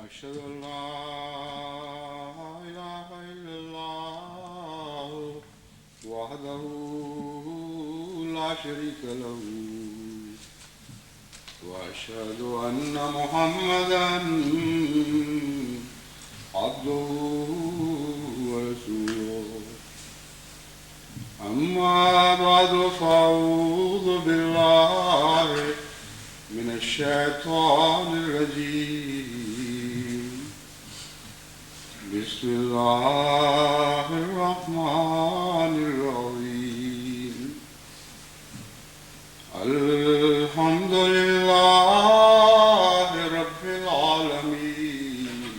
أشهد أن لا إله إلا الله وحده لا شريك له وأشهد أن محمدا عبده ورسوله أما بعد فأعوذ بالله من الشيطان الرجيم بسم الله الرحمن الرحيم الحمد لله رب العالمين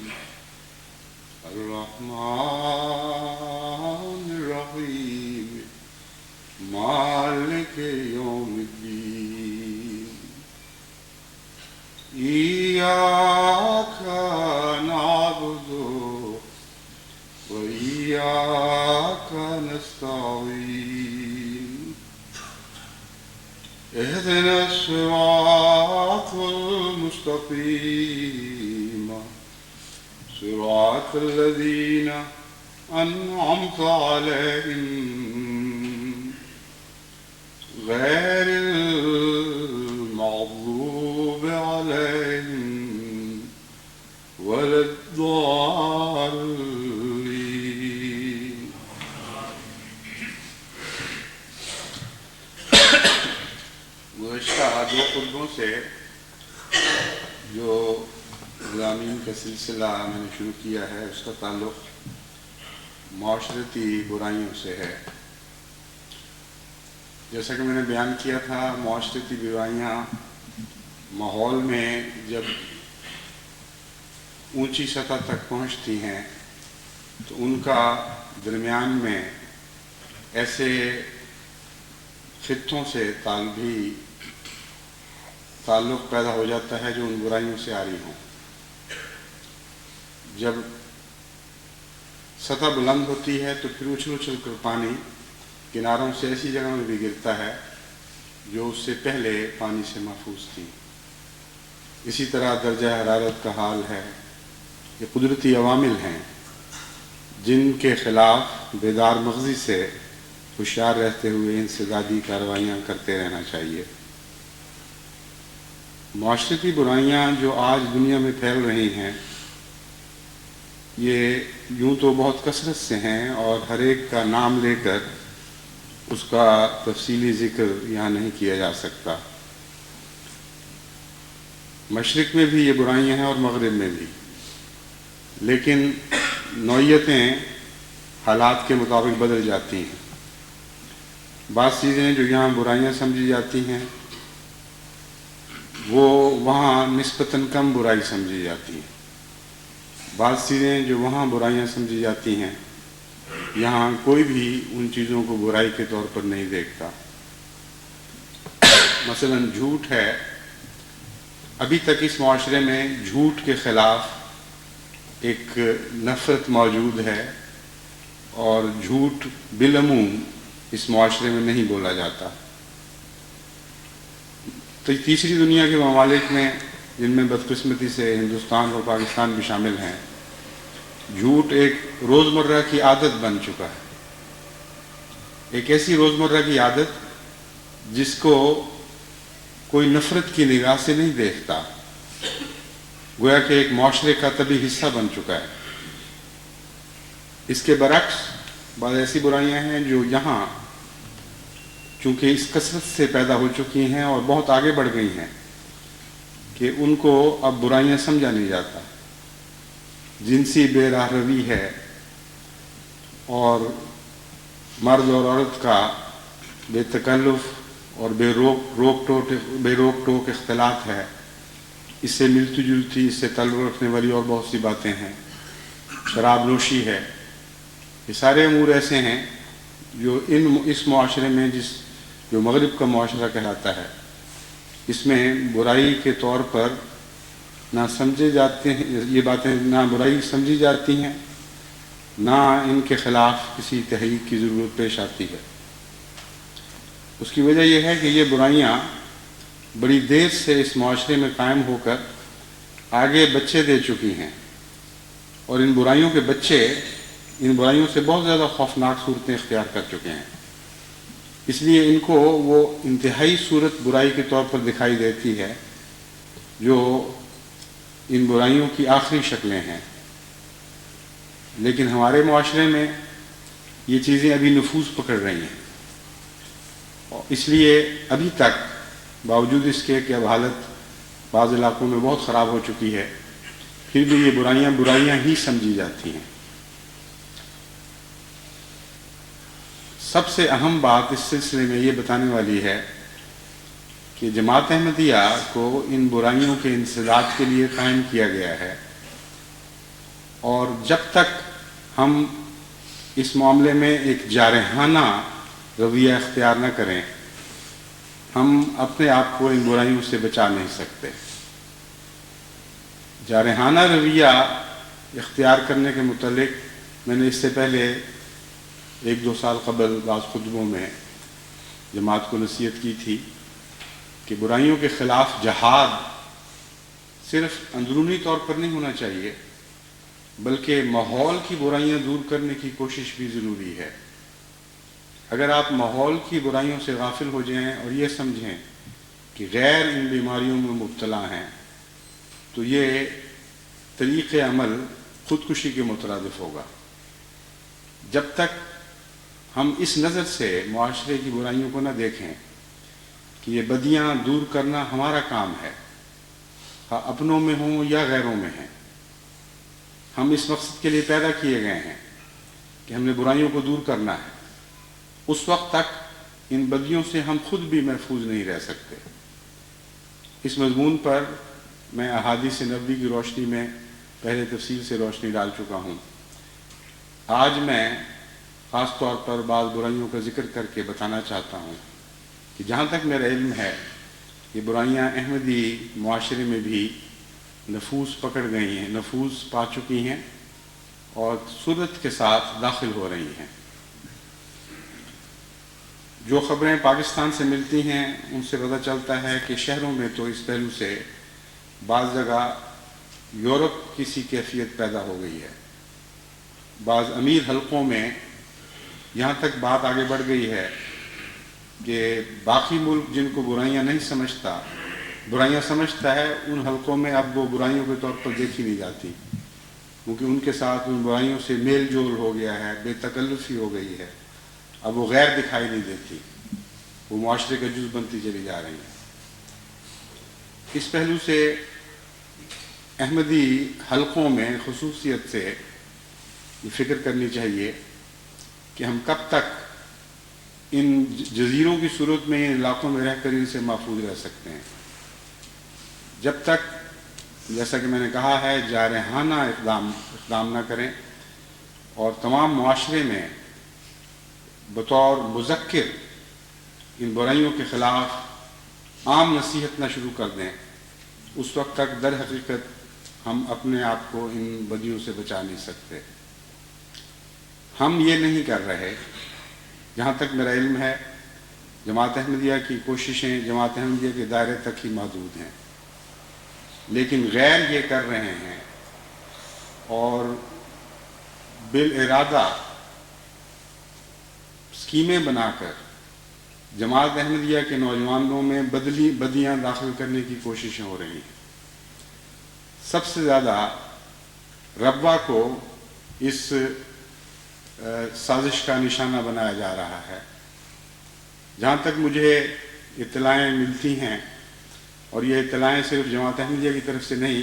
الرحمن الرحيم مالك يوم الدين إياك نعبد وإياك نستعين اهدنا الصراط المستقيم صراط الذين أنعمت عليهم غير المغضوب عليهم ولا الضالين. گزشتہ دو خطبوں سے جو غلامین کا سلسلہ میں نے شروع کیا ہے اس کا تعلق معاشرتی برائیوں سے ہے. جیسا کہ میں نے بیان کیا تھا، معاشرتی برائیاں ماحول میں جب اونچی سطح تک پہنچتی ہیں تو ان کا درمیان میں ایسے خطوں سے تعلق پیدا ہو جاتا ہے جو ان برائیوں سے عاری ہوں. جب سطح بلند ہوتی ہے تو پھر اچھل اچھل کر پانی کناروں سے ایسی جگہ میں بھی گرتا ہے جو اس سے پہلے پانی سے محفوظ تھی. اسی طرح درجہ حرارت کا حال ہے. یہ قدرتی عوامل ہیں جن کے خلاف بیدار مغزی سے ہوشیار رہتے ہوئے انسدادی کارروائیاں کرتے رہنا چاہیے. معاشرتی برائیاں جو آج دنیا میں پھیل رہی ہیں یہ یوں تو بہت کثرت سے ہیں اور ہر ایک کا نام لے کر اس کا تفصیلی ذکر یہاں نہیں کیا جا سکتا. مشرق میں بھی یہ برائیاں ہیں اور مغرب میں بھی، لیکن نوعیتیں حالات کے مطابق بدل جاتی ہیں. بعض چیزیں جو یہاں برائیاں سمجھی جاتی ہیں وہ وہاں نسبتاً کم برائی سمجھی جاتی ہیں. بعض چیزیں جو وہاں برائیاں سمجھی جاتی ہیں یہاں کوئی بھی ان چیزوں کو برائی کے طور پر نہیں دیکھتا. مثلا جھوٹ ہے. ابھی تک اس معاشرے میں جھوٹ کے خلاف ایک نفرت موجود ہے اور جھوٹ بالعموم اس معاشرے میں نہیں بولا جاتا. تو تیسری دنیا کے ممالک میں جن میں بدقسمتی سے ہندوستان اور پاکستان بھی شامل ہیں، جھوٹ ایک روزمرہ کی عادت بن چکا ہے. ایک ایسی روزمرہ کی عادت جس کو کوئی نفرت کی نگاہ سے نہیں دیکھتا، گویا کہ ایک معاشرے کا طبی حصہ بن چکا ہے. اس کے برعکس بعض ایسی برائیاں ہیں جو یہاں چونکہ اس کثرت سے پیدا ہو چکی ہیں اور بہت آگے بڑھ گئی ہیں کہ ان کو اب برائیاں سمجھا نہیں جاتا. جنسی بے راہ روی ہے اور مرد اور عورت کا بے تکلف اور بے روک ٹوک اختلاط ہے. اس سے ملتی جلتی، اس سے تعلق رکھنے والی اور بہت سی باتیں ہیں. شراب نوشی ہے. یہ سارے امور ایسے ہیں جو اس معاشرے میں جو مغرب کا معاشرہ کہلاتا ہے اس میں برائی کے طور پر نہ سمجھے جاتے ہیں. یہ باتیں نہ برائی سمجھی جاتی ہیں نہ ان کے خلاف کسی تحریک کی ضرورت پیش آتی ہے. اس کی وجہ یہ ہے کہ یہ برائیاں بڑی دیر سے اس معاشرے میں قائم ہو کر آگے بچے دے چکی ہیں، اور ان برائیوں کے بچے ان برائیوں سے بہت زیادہ خوفناک صورتیں اختیار کر چکے ہیں، اس لیے ان کو وہ انتہائی صورت برائی کے طور پر دکھائی دیتی ہے جو ان برائیوں کی آخری شکلیں ہیں۔ لیکن ہمارے معاشرے میں یہ چیزیں ابھی نفوذ پکڑ رہی ہیں، اور اس لیے ابھی تک باوجود اس کے کہ اب حالت بعض علاقوں میں بہت خراب ہو چکی ہے، پھر بھی یہ برائیاں ہی سمجھی جاتی ہیں۔ سب سے اہم بات اس سلسلے میں یہ بتانے والی ہے کہ جماعت احمدیہ کو ان برائیوں کے انسداد کے لیے قائم کیا گیا ہے، اور جب تک ہم اس معاملے میں ایک جارحانہ رویہ اختیار نہ کریں، ہم اپنے آپ کو ان برائیوں سے بچا نہیں سکتے۔ جارحانہ رویہ اختیار کرنے کے متعلق میں نے اس سے پہلے 1-2 سال قبل بعض خطبوں میں جماعت کو نصیحت کی تھی کہ برائیوں کے خلاف جہاد صرف اندرونی طور پر نہیں ہونا چاہیے، بلکہ ماحول کی برائیاں دور کرنے کی کوشش بھی ضروری ہے۔ اگر آپ ماحول کی برائیوں سے غافل ہو جائیں اور یہ سمجھیں کہ غیر ان بیماریوں میں مبتلا ہیں، تو یہ طریق عمل خودکشی کے مترادف ہوگا۔ جب تک ہم اس نظر سے معاشرے کی برائیوں کو نہ دیکھیں کہ یہ بدیاں دور کرنا ہمارا کام ہے، ہاں اپنوں میں ہوں یا غیروں میں ہیں، ہم اس مقصد کے لیے پیدا کیے گئے ہیں کہ ہم نے برائیوں کو دور کرنا ہے، اس وقت تک ان بدیوں سے ہم خود بھی محفوظ نہیں رہ سکتے۔ اس مضمون پر میں احادیث نبوی کی روشنی میں پہلے تفصیل سے روشنی ڈال چکا ہوں۔ آج میں خاص طور پر بعض برائیوں کا ذکر کر کے بتانا چاہتا ہوں کہ جہاں تک میرا علم ہے یہ برائیاں احمدی معاشرے میں بھی نفوذ پکڑ گئی ہیں، نفوذ پا چکی ہیں اور سرعت کے ساتھ داخل ہو رہی ہیں۔ جو خبریں پاکستان سے ملتی ہیں ان سے پتہ چلتا ہے کہ شہروں میں تو اس پہلو سے بعض جگہ یورپ کی سی کیفیت پیدا ہو گئی ہے۔ بعض امیر حلقوں میں یہاں تک بات آگے بڑھ گئی ہے کہ باقی ملک جن کو برائیاں نہیں سمجھتا، برائیاں سمجھتا ہے، ان حلقوں میں اب وہ برائیوں کے طور پر دیکھی نہیں جاتی، کیونکہ ان کے ساتھ ان برائیوں سے میل جول ہو گیا ہے، بے تکلفی ہو گئی ہے، اب وہ غیر دکھائی نہیں دیتی، وہ معاشرے کا جز بنتی چلی جا رہی ہیں۔ اس پہلو سے احمدی حلقوں میں خصوصیت سے یہ فکر کرنی چاہیے کہ ہم کب تک ان جزیروں کی صورت میں ان علاقوں میں رہ کر ان سے محفوظ رہ سکتے ہیں، جب تک جیسا کہ میں نے کہا ہے جارحانہ اقدام نہ کریں اور تمام معاشرے میں بطور مذکر ان برائیوں کے خلاف عام نصیحت نہ شروع کر دیں، اس وقت تک در حقیقت ہم اپنے آپ کو ان بدیوں سے بچا نہیں سکتے۔ ہم یہ نہیں کر رہے، جہاں تک میرا علم ہے جماعت احمدیہ کی کوششیں جماعت احمدیہ کے دائرے تک ہی محدود ہیں، لیکن غیر یہ کر رہے ہیں اور بالارادہ اسکیمیں بنا کر جماعت احمدیہ کے نوجوانوں میں بدیاں داخل کرنے کی کوششیں ہو رہی ہیں۔ سب سے زیادہ ربوہ کو اس سازش کا نشانہ بنایا جا رہا ہے۔ جہاں تک مجھے اطلاعیں ملتی ہیں، اور یہ اطلاعیں صرف جماعت احمدیہ کی طرف سے نہیں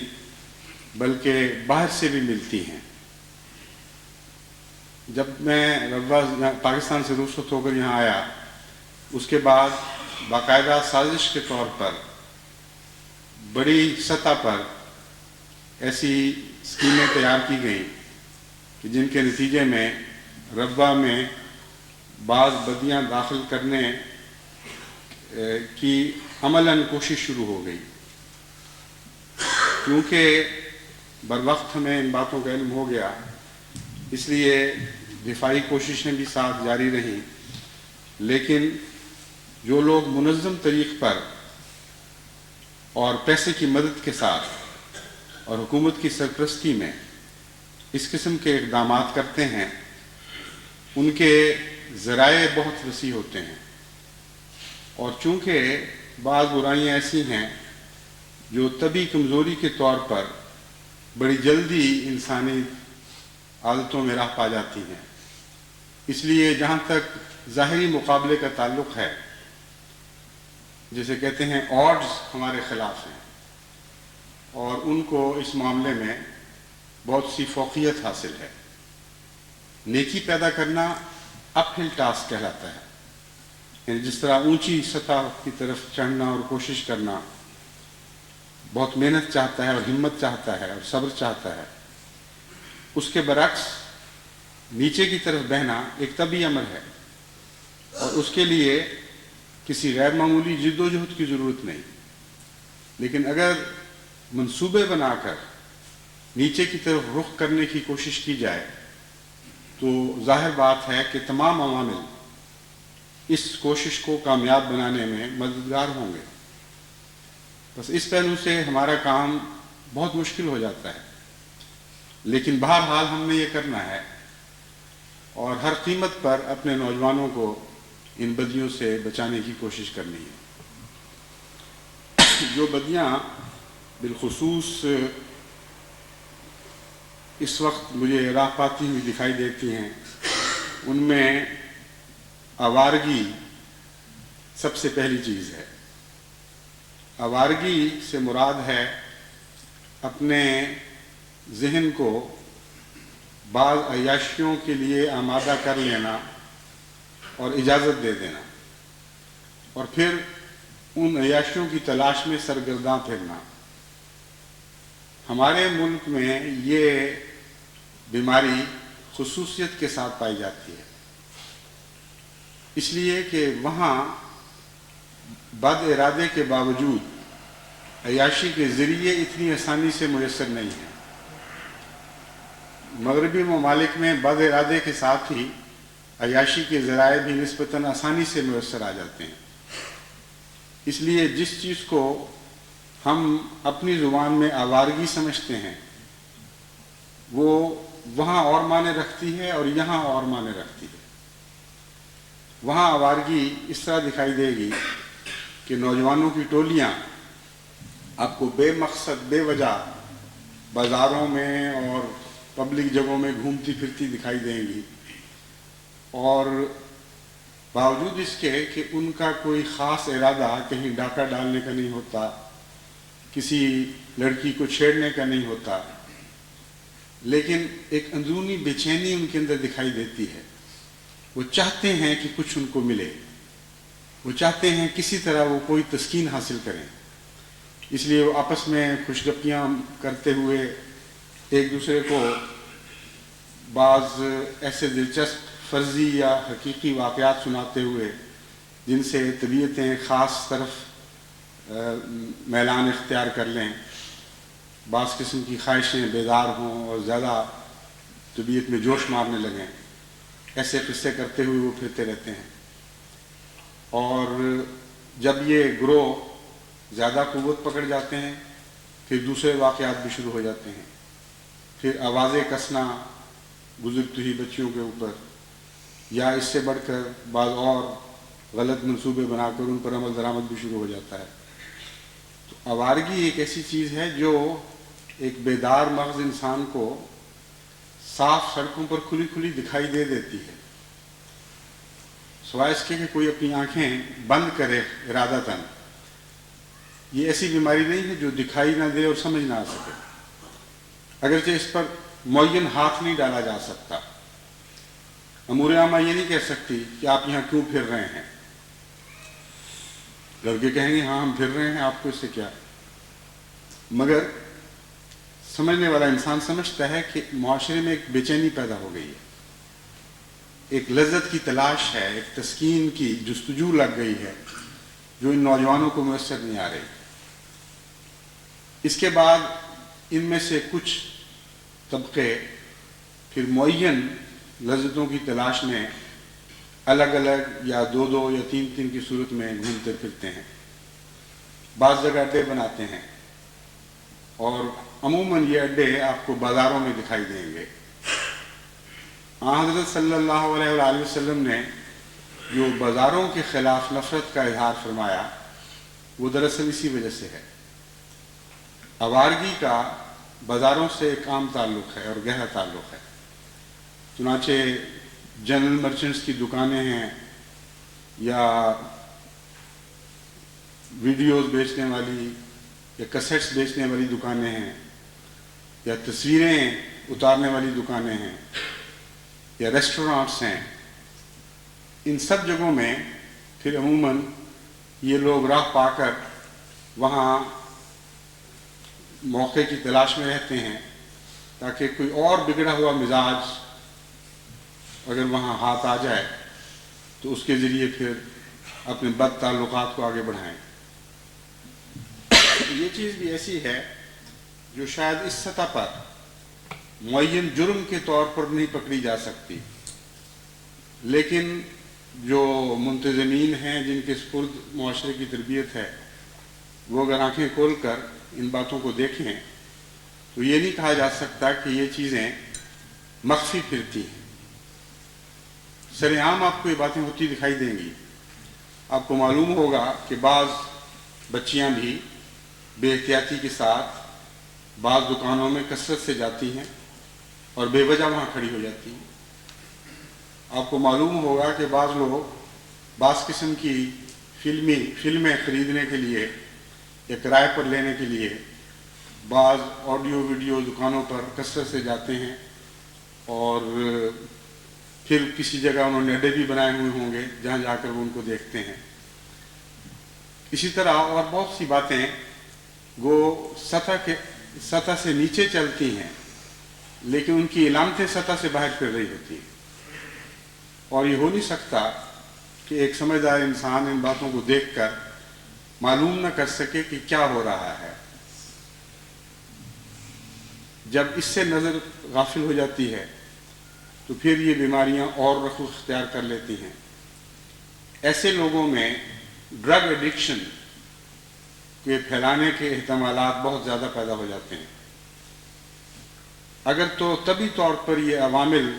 بلکہ باہر سے بھی ملتی ہیں، جب میں ربوہ پاکستان سے رخصت ہو کر یہاں آیا، اس کے بعد باقاعدہ سازش کے طور پر بڑی سطح پر ایسی اسکیمیں تیار کی گئیں کہ جن کے نتیجے میں ربوہ میں بعض بدیاں داخل کرنے کی عملاً کوشش شروع ہو گئی۔ کیونکہ بروقت ہمیں ان باتوں کا علم ہو گیا، اس لیے دفاعی کوششیں بھی ساتھ جاری رہیں، لیکن جو لوگ منظم طریق پر اور پیسے کی مدد کے ساتھ اور حکومت کی سرپرستی میں اس قسم کے اقدامات کرتے ہیں ان کے ذرائع بہت وسیع ہوتے ہیں، اور چونکہ بعض برائیاں ایسی ہیں جو طبی کمزوری کے طور پر بڑی جلدی انسانی عادتوں میں راہ پا جاتی ہیں، اس لیے جہاں تک ظاہری مقابلے کا تعلق ہے، جسے کہتے ہیں آڈز ہمارے خلاف ہیں، اور ان کو اس معاملے میں بہت سی فوقیت حاصل ہے۔ نیکی پیدا کرنا اپ ہل ٹاسک کہلاتا ہے، یعنی جس طرح اونچی سطح کی طرف چڑھنا اور کوشش کرنا بہت محنت چاہتا ہے اور ہمت چاہتا ہے اور صبر چاہتا ہے، اس کے برعکس نیچے کی طرف بہنا ایک طبعی امر ہے، اور اس کے لیے کسی غیر معمولی جد و جہد کی ضرورت نہیں۔ لیکن اگر منصوبے بنا کر نیچے کی طرف رخ کرنے کی کوشش کی جائے تو ظاہر بات ہے کہ تمام عوامل اس کوشش کو کامیاب بنانے میں مددگار ہوں گے۔ بس اس پہلو سے ہمارا کام بہت مشکل ہو جاتا ہے، لیکن بہرحال ہم نے یہ کرنا ہے، اور ہر قیمت پر اپنے نوجوانوں کو ان بدیوں سے بچانے کی کوشش کرنی ہے۔ جو بدیاں بالخصوص اس وقت مجھے راہ پاتی ہوئی دکھائی دیتی ہیں، ان میں آوارگی سب سے پہلی چیز ہے۔ آوارگی سے مراد ہے اپنے ذہن کو بعض عیاشیوں کے لیے آمادہ کر لینا اور اجازت دے دینا، اور پھر ان عیاشیوں کی تلاش میں سرگرداں پھرنا۔ ہمارے ملک میں یہ بیماری خصوصیت کے ساتھ پائی جاتی ہے، اس لیے کہ وہاں بد ارادے کے باوجود عیاشی کے ذریعے اتنی آسانی سے میسر نہیں ہیں۔ مغربی ممالک میں بد ارادے کے ساتھ ہی عیاشی کے ذرائع بھی نسبتاً آسانی سے میسر آ جاتے ہیں۔ اس لیے جس چیز کو ہم اپنی زبان میں آوارگی سمجھتے ہیں وہ وہاں اور معنی رکھتی ہے اور یہاں اور معنی رکھتی ہے۔ وہاں آوارگی اس طرح دکھائی دے گی کہ نوجوانوں کی ٹولیاں آپ کو بے مقصد بے وجہ بازاروں میں اور پبلک جگہوں میں گھومتی پھرتی دکھائی دیں گی، اور باوجود اس کے کہ ان کا کوئی خاص ارادہ کہیں ڈاکہ ڈالنے کا نہیں ہوتا، کسی لڑکی کو چھیڑنے کا نہیں ہوتا، لیکن ایک اندرونی بے چینی ان کے اندر دکھائی دیتی ہے۔ وہ چاہتے ہیں کہ کچھ ان کو ملے، وہ چاہتے ہیں کسی طرح وہ کوئی تسکین حاصل کریں، اس لیے وہ آپس میں خوشگپیاں کرتے ہوئے ایک دوسرے کو بعض ایسے دلچسپ فرضی یا حقیقی واقعات سناتے ہوئے جن سے طبیعتیں خاص طرف میلان اختیار کر لیں، بعض قسم کی خواہشیں بیدار ہوں اور زیادہ طبیعت میں جوش مارنے لگیں، ایسے قصے کرتے ہوئے وہ پھرتے رہتے ہیں۔ اور جب یہ گروہ زیادہ قوت پکڑ جاتے ہیں پھر دوسرے واقعات بھی شروع ہو جاتے ہیں، پھر آوازیں کسنا گزرتی ہوئی بچیوں کے اوپر، یا اس سے بڑھ کر بعض اور غلط منصوبے بنا کر ان پر عمل درآمد بھی شروع ہو جاتا ہے۔ تو آوارگی ایک ایسی چیز ہے جو ایک بیدار مغز انسان کو صاف سڑکوں پر کھلی کھلی دکھائی دے دیتی ہے، سوائے اس کے کہ کوئی اپنی آنکھیں بند کرے ارادتاً۔ یہ ایسی بیماری نہیں ہے جو دکھائی نہ دے اور سمجھ نہ آ سکے، اگرچہ اس پر معین ہاتھ نہیں ڈالا جا سکتا۔ امور عامہ یہ نہیں کہہ سکتی کہ آپ یہاں کیوں پھر رہے ہیں، لڑکے کہیں گے ہاں ہم پھر رہے ہیں، آپ کو اس سے کیا۔ مگر سمجھنے والا انسان سمجھتا ہے کہ معاشرے میں ایک بے چینی پیدا ہو گئی ہے، ایک لذت کی تلاش ہے، ایک تسکین کی جستجو لگ گئی ہے جو ان نوجوانوں کو میسر نہیں آ رہی۔ اس کے بعد ان میں سے کچھ طبقے پھر معین لذتوں کی تلاش میں الگ الگ یا دو دو یا تین تین کی صورت میں گھومتے پھرتے ہیں، بعض جگہ اڈے بناتے ہیں اور عموماً یہ اڈے آپ کو بازاروں میں دکھائی دیں گے۔ حضرت صلی اللہ علیہ وآلہ وسلم نے جو بازاروں کے خلاف نفرت کا اظہار فرمایا وہ دراصل اسی وجہ سے ہے۔ آوارگی کا بازاروں سے ایک عام تعلق ہے اور گہرا تعلق ہے۔ چنانچہ جنرل مرچنٹس کی دکانیں ہیں یا ویڈیوز بیچنے والی یا کسیٹس بیچنے والی دکانیں ہیں یا تصویریں اتارنے والی دکانیں ہیں یا ریسٹورانٹس ہیں، ان سب جگہوں میں پھر عموماً یہ لوگ راہ پا کر وہاں موقع کی تلاش میں رہتے ہیں تاکہ کوئی اور بگڑا ہوا مزاج اگر وہاں ہاتھ آ جائے تو اس کے ذریعے پھر اپنے بد تعلقات کو آگے بڑھائیں۔ یہ چیز بھی ایسی ہے جو شاید اس سطح پر معین جرم کے طور پر نہیں پکڑی جا سکتی، لیکن جو منتظمین ہیں جن کے سپرد معاشرے کی تربیت ہے وہ اگر آنکھیں کھول کر ان باتوں کو دیکھیں تو یہ نہیں کہا جا سکتا کہ یہ چیزیں مخفی پھرتی ہیں۔ سر عام آپ کو یہ باتیں ہوتی دکھائی دیں گی۔ آپ کو معلوم ہوگا کہ بعض بچیاں بھی بے احتیاطی کے ساتھ بعض دکانوں میں کثرت سے جاتی ہیں اور بے وجہ وہاں کھڑی ہو جاتی ہیں۔ آپ کو معلوم ہوگا کہ بعض لوگ بعض قسم کی فلمیں خریدنے کے لیے یا کرائے پر لینے کے لیے بعض آڈیو ویڈیو دکانوں پر کثرت سے جاتے ہیں اور پھر کسی جگہ انہوں نے اڈے بھی بنائے ہوئے ہوں گے جہاں جا کر وہ ان کو دیکھتے ہیں۔ اسی طرح اور بہت سی باتیں وہ سطح سے نیچے چلتی ہیں لیکن ان کی علامتیں سطح سے باہر پھر رہی ہوتی ہیں، اور یہ ہو نہیں سکتا کہ ایک سمجھدار انسان ان باتوں کو دیکھ کر معلوم نہ کر سکے کہ کیا ہو رہا ہے۔ جب اس سے نظر غافل ہو جاتی ہے تو پھر یہ بیماریاں اور رخ اختیار کر لیتی ہیں۔ ایسے لوگوں میں ڈرگ ایڈکشن کے پھیلانے کے احتمالات بہت زیادہ پیدا ہو جاتے ہیں۔ اگر تو طبی طور پر یہ عوامل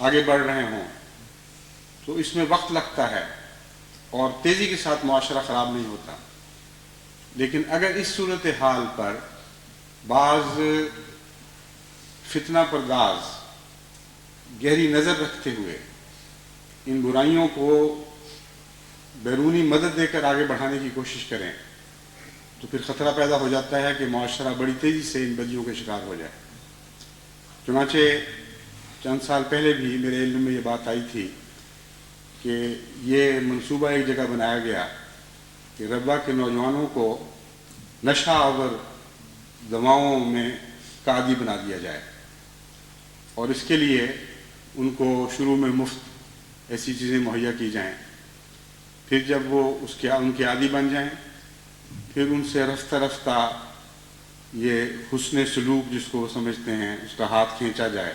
آگے بڑھ رہے ہوں تو اس میں وقت لگتا ہے اور تیزی کے ساتھ معاشرہ خراب نہیں ہوتا، لیکن اگر اس صورتحال پر بعض فتنہ پرداز گہری نظر رکھتے ہوئے ان برائیوں کو بیرونی مدد دے کر آگے بڑھانے کی کوشش کریں تو پھر خطرہ پیدا ہو جاتا ہے کہ معاشرہ بڑی تیزی سے ان بدیوں کے شکار ہو جائے۔ چنانچہ چند سال پہلے بھی میرے علم میں یہ بات آئی تھی کہ یہ منصوبہ ایک جگہ بنایا گیا کہ ربوہ کے نوجوانوں کو نشہ آور دواؤں میں عادی بنا دیا جائے، اور اس کے لیے ان کو شروع میں مفت ایسی چیزیں مہیا کی جائیں، پھر جب وہ ان کے عادی بن جائیں پھر ان سے رفتہ رفتہ یہ حسن سلوک جس کو وہ سمجھتے ہیں اس کا ہاتھ کھینچا جائے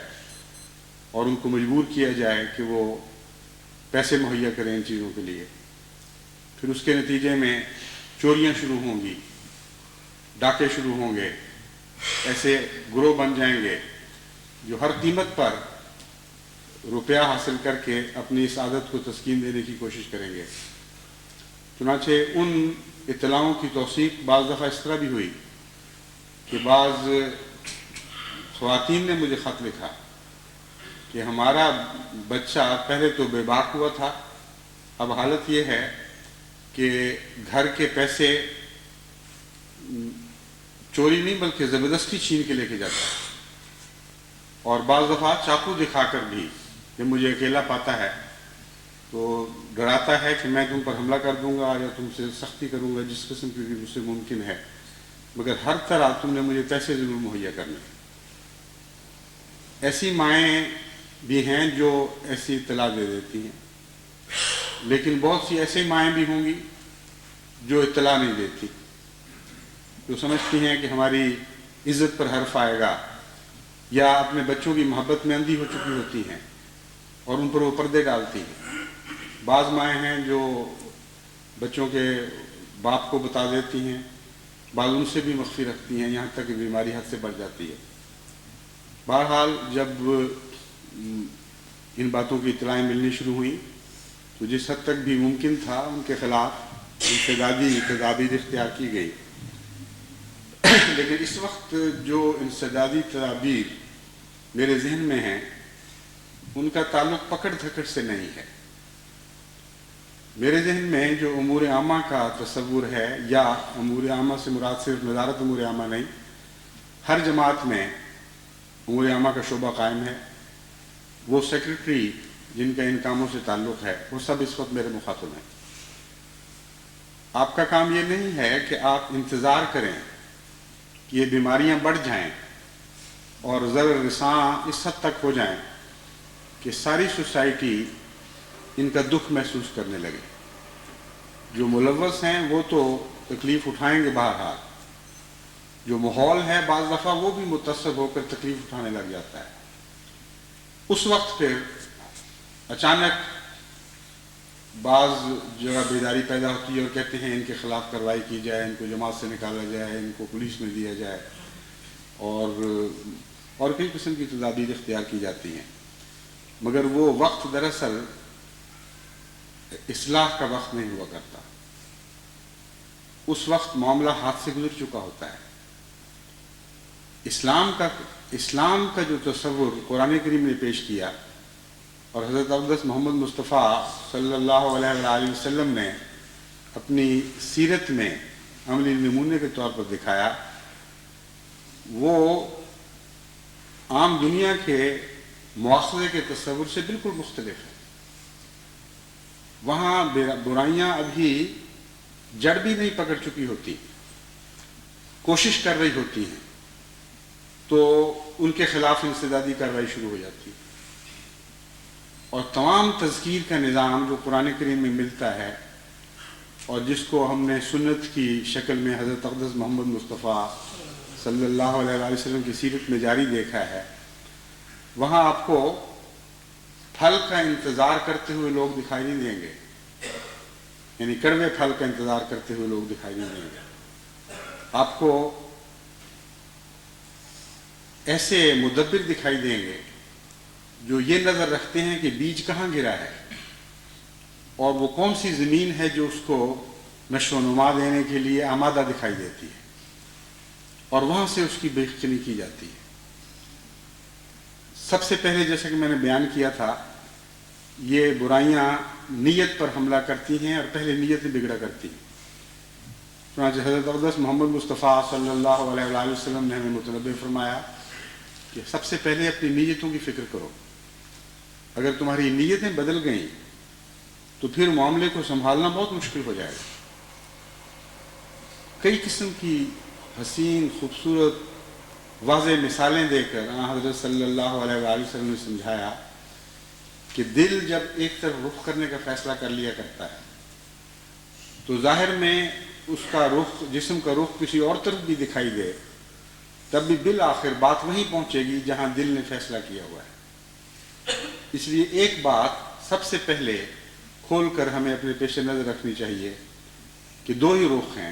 اور ان کو مجبور کیا جائے کہ وہ پیسے مہیا کریں ان چیزوں کے لیے۔ پھر اس کے نتیجے میں چوریاں شروع ہوں گی، ڈاکے شروع ہوں گے، ایسے گروہ بن جائیں گے جو ہر قیمت پر روپیہ حاصل کر کے اپنی اس عادت کو تسکین دینے کی کوشش کریں گے۔ چنانچہ ان اطلاعوں کی توثیق بعض دفعہ اس طرح بھی ہوئی کہ بعض خواتین نے مجھے خط لکھا کہ ہمارا بچہ پہلے تو بے باک ہوا تھا، اب حالت یہ ہے کہ گھر کے پیسے چوری نہیں بلکہ زبردستی چھین کے لے کے جاتا ہے، اور بعض دفعہ چاقو دکھا کر بھی جب مجھے اکیلا پاتا ہے تو ڈراتا ہے کہ میں تم پر حملہ کر دوں گا یا تم سے سختی کروں گا جس قسم کی بھی مجھ سے ممکن ہے، مگر ہر طرح تم نے مجھے پیسے ضرور مہیا کرنے۔ ایسی مائیں بھی ہیں جو ایسی اطلاع دے دیتی ہیں، لیکن بہت سی ایسی مائیں بھی ہوں گی جو اطلاع نہیں دیتی، جو سمجھتی ہیں کہ ہماری عزت پر حرف آئے گا، یا اپنے بچوں کی محبت میں اندھی ہو چکی ہوتی ہیں اور ان پر وہ پردے ڈالتی ہیں۔ بعض مائیں ہیں جو بچوں کے باپ کو بتا دیتی ہیں بعض ان سے بھی مخفی رکھتی ہیں، یہاں تک کہ بیماری حد سے بڑھ جاتی ہے۔ بہرحال جب ان باتوں کی اطلاعیں ملنی شروع ہوئیں تو جس حد تک بھی ممکن تھا ان کے خلاف انسدادی تدابیر اختیار کی گئی، لیکن اس وقت جو انسدادی تدابیر میرے ذہن میں ہیں ان کا تعلق پکڑ دھکڑ سے نہیں ہے۔ میرے ذہن میں جو امور عامہ کا تصور ہے، یا امور عامہ سے مراد صرف وزارت امور عامہ نہیں، ہر جماعت میں امور عامہ کا شعبہ قائم ہے، وہ سیکرٹری جن کا ان کاموں سے تعلق ہے وہ سب اس وقت میرے مخاطب ہیں۔ آپ کا کام یہ نہیں ہے کہ آپ انتظار کریں کہ یہ بیماریاں بڑھ جائیں اور ضرر رساں اس حد تک ہو جائیں کہ ساری سوسائٹی ان کا دکھ محسوس کرنے لگے۔ جو ملوث ہیں وہ تو تکلیف اٹھائیں گے، بہرحال جو ماحول ہے بعض دفعہ وہ بھی متاثر ہو کر تکلیف اٹھانے لگ جاتا ہے۔ اس وقت پھر اچانک بعض جگہ بیداری پیدا ہوتی ہے اور کہتے ہیں ان کے خلاف کارروائی کی جائے، ان کو جماعت سے نکالا جائے، ان کو پولیس میں دیا جائے، اور کئی قسم کی تدابیر اختیار کی جاتی ہیں، مگر وہ وقت دراصل اصلاح کا وقت نہیں ہوا کرتا۔ اس وقت معاملہ ہاتھ سے گزر چکا ہوتا ہے۔ اسلام کا جو تصور قرآن کریم نے پیش کیا اور حضرت اقدس محمد مصطفیٰ صلی اللہ علیہ وآلہ وسلم نے اپنی سیرت میں عملی نمونے کے طور پر دکھایا، وہ عام دنیا کے مواخذے کے تصور سے بالکل مختلف ہے۔ وہاں برائیاں ابھی جڑ بھی نہیں پکڑ چکی ہوتی، کوشش کر رہی ہوتی ہیں، تو ان کے خلاف انسدادی کارروائی شروع ہو جاتی ہے۔ اور تمام تذکیر کا نظام جو قرآن کریم میں ملتا ہے اور جس کو ہم نے سنت کی شکل میں حضرت اقدس محمد مصطفیٰ صلی اللہ علیہ وآلہ وسلم کی سیرت میں جاری دیکھا ہے، وہاں آپ کو پھل کا انتظار کرتے ہوئے لوگ دکھائی نہیں دیں گے، یعنی کڑوے پھل کا انتظار کرتے ہوئے لوگ دکھائی نہیں دیں گے۔ آپ کو ایسے مدبر دکھائی دیں گے جو یہ نظر رکھتے ہیں کہ بیج کہاں گرا ہے اور وہ کون سی زمین ہے جو اس کو نشو و نما دینے کے لیے آمادہ دکھائی دیتی ہے، اور وہاں سے اس کی بیخچنی کی جاتی ہے۔ سب سے پہلے جیسا کہ میں نے بیان کیا تھا، یہ برائیاں نیت پر حملہ کرتی ہیں اور پہلے نیتیں بگڑا کرتی ہیں۔ چنانچہ حضرت اقدس محمد مصطفیٰ صلی اللہ علیہ وآلہ وسلم نے ہمیں متنبہ فرمایا کہ سب سے پہلے اپنی نیتوں کی فکر کرو۔ اگر تمہاری نیتیں بدل گئیں تو پھر معاملے کو سنبھالنا بہت مشکل ہو جائے گا۔ کئی قسم کی حسین، خوبصورت، واضح مثالیں دے کر حضرت صلی اللہ علیہ وآلہ وسلم نے سمجھایا کہ دل جب ایک طرف رخ کرنے کا فیصلہ کر لیا کرتا ہے تو ظاہر میں اس کا رخ، جسم کا رخ کسی اور طرف بھی دکھائی دے، تب بھی بالآخر بات وہیں پہنچے گی جہاں دل نے فیصلہ کیا ہوا ہے۔ اس لیے ایک بات سب سے پہلے کھول کر ہمیں اپنے پیش نظر رکھنی چاہیے کہ دو ہی رخ ہیں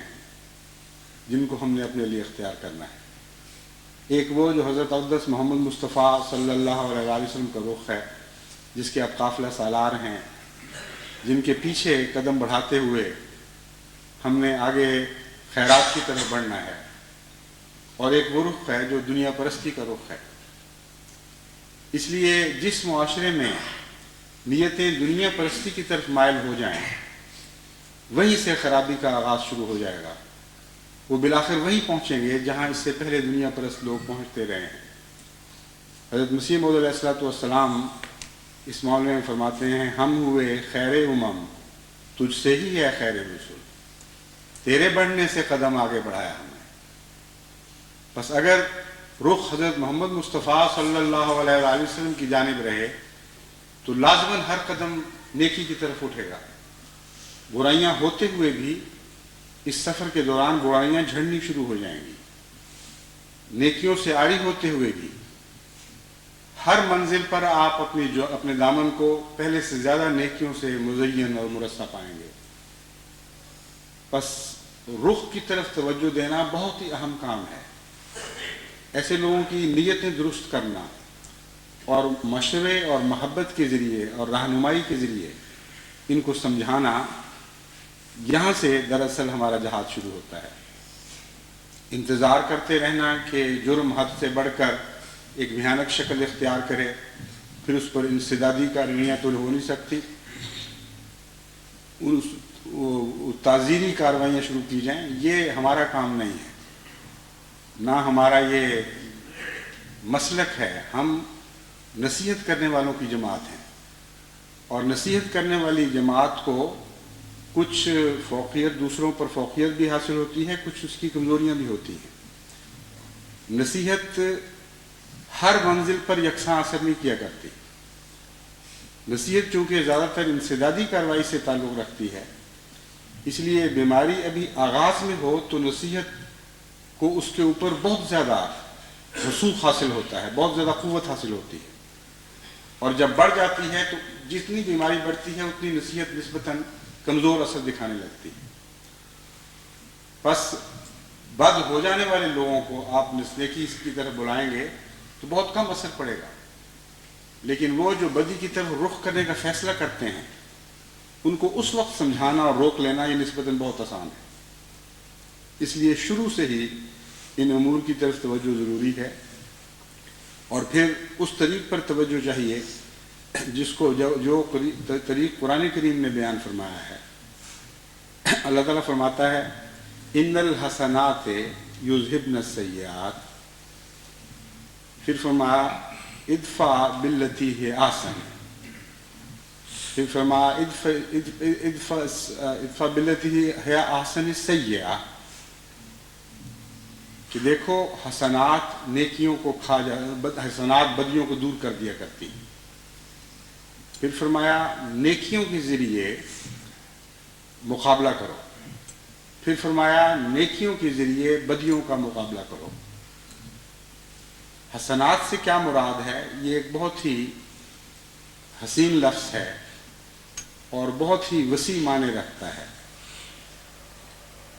جن کو ہم نے اپنے لیے اختیار کرنا ہے۔ ایک وہ جو حضرت اقدس محمد مصطفیٰ صلی اللہ علیہ وآلہ وسلم کا رخ ہے، جس کے آپ قافلہ سالار ہیں، جن کے پیچھے قدم بڑھاتے ہوئے ہم نے آگے خیرات کی طرف بڑھنا ہے، اور ایک وہ رخ ہے جو دنیا پرستی کا رخ ہے۔ اس لیے جس معاشرے میں نیتیں دنیا پرستی کی طرف مائل ہو جائیں، وہیں سے خرابی کا آغاز شروع ہو جائے گا۔ وہ بالآخر وہیں پہنچیں گے جہاں اس سے پہلے دنیا پرست لوگ پہنچتے رہے ہیں۔ حضرت مسیح موعود علیہ الصلوۃ والسلام اس معاملے میں فرماتے ہیں، ہم ہوئے خیر امم تجھ سے ہی ہے خیر رسول، تیرے بڑھنے سے قدم آگے بڑھایا ہم نے۔ بس اگر رخ حضرت محمد مصطفیٰ صلی اللہ علیہ وآلہ وسلم کی جانب رہے تو لازماً ہر قدم نیکی کی طرف اٹھے گا۔ برائیاں ہوتے ہوئے بھی اس سفر کے دوران برائیاں جھڑنی شروع ہو جائیں گی، نیکیوں سے آڑی ہوتے ہوئے بھی ہر منزل پر آپ اپنے دامن کو پہلے سے زیادہ نیکیوں سے مزین اور مرصع پائیں گے۔ بس رخ کی طرف توجہ دینا بہت ہی اہم کام ہے. ایسے لوگوں کی نیتیں درست کرنا اور مشورے اور محبت کے ذریعے اور رہنمائی کے ذریعے ان کو سمجھانا، یہاں سے دراصل ہمارا جہاد شروع ہوتا ہے. انتظار کرتے رہنا کہ جرم حد سے بڑھ کر ایک بھیانک شکل اختیار کرے، پھر اس پر انسدادی کارروائیاں تو ہو نہیں سکتی، تعزیری کارروائیاں شروع کی جائیں، یہ ہمارا کام نہیں ہے، نہ ہمارا یہ مسلک ہے. ہم نصیحت کرنے والوں کی جماعت ہیں، اور نصیحت کرنے والی جماعت کو کچھ فوقیت، دوسروں پر فوقیت بھی حاصل ہوتی ہے، کچھ اس کی کمزوریاں بھی ہوتی ہیں. نصیحت ہر منزل پر یکساں اثر نہیں کیا کرتی. نصیحت چونکہ زیادہ تر انسدادی کارروائی سے تعلق رکھتی ہے، اس لیے بیماری ابھی آغاز میں ہو تو نصیحت کو اس کے اوپر بہت زیادہ رسوخ حاصل ہوتا ہے، بہت زیادہ قوت حاصل ہوتی ہے، اور جب بڑھ جاتی ہے تو جتنی بیماری بڑھتی ہے اتنی نصیحت نسبتاً کمزور اثر دکھانے لگتی ہے. بس بد ہو جانے والے لوگوں کو آپ نیکی کی طرف بلائیں گے تو بہت کم اثر پڑے گا، لیکن وہ جو بدی کی طرف رخ کرنے کا فیصلہ کرتے ہیں ان کو اس وقت سمجھانا اور روک لینا یہ نسبتاً بہت آسان ہے. اس لیے شروع سے ہی ان امور کی طرف توجہ ضروری ہے، اور پھر اس طریق پر توجہ چاہیے جس کو جو طریق قرآن کریم نے بیان فرمایا ہے. اللہ تعالیٰ فرماتا ہے ان الحسنات یذہبن السیئات، پھر فرمایا ادفع باللتی ہی احسن، پھر فرمایا ادفع باللتی ہی احسن السیئہ، کہ دیکھو حسنات نیکیوں کو حسنات بدیوں کو دور کر دیا کرتی. پھر فرمایا نیکیوں کے ذریعے مقابلہ کرو، پھر فرمایا نیکیوں کے ذریعے بدیوں کا مقابلہ کرو. حسنات سے کیا مراد ہے؟ یہ ایک بہت ہی حسین لفظ ہے اور بہت ہی وسیع معنی رکھتا ہے.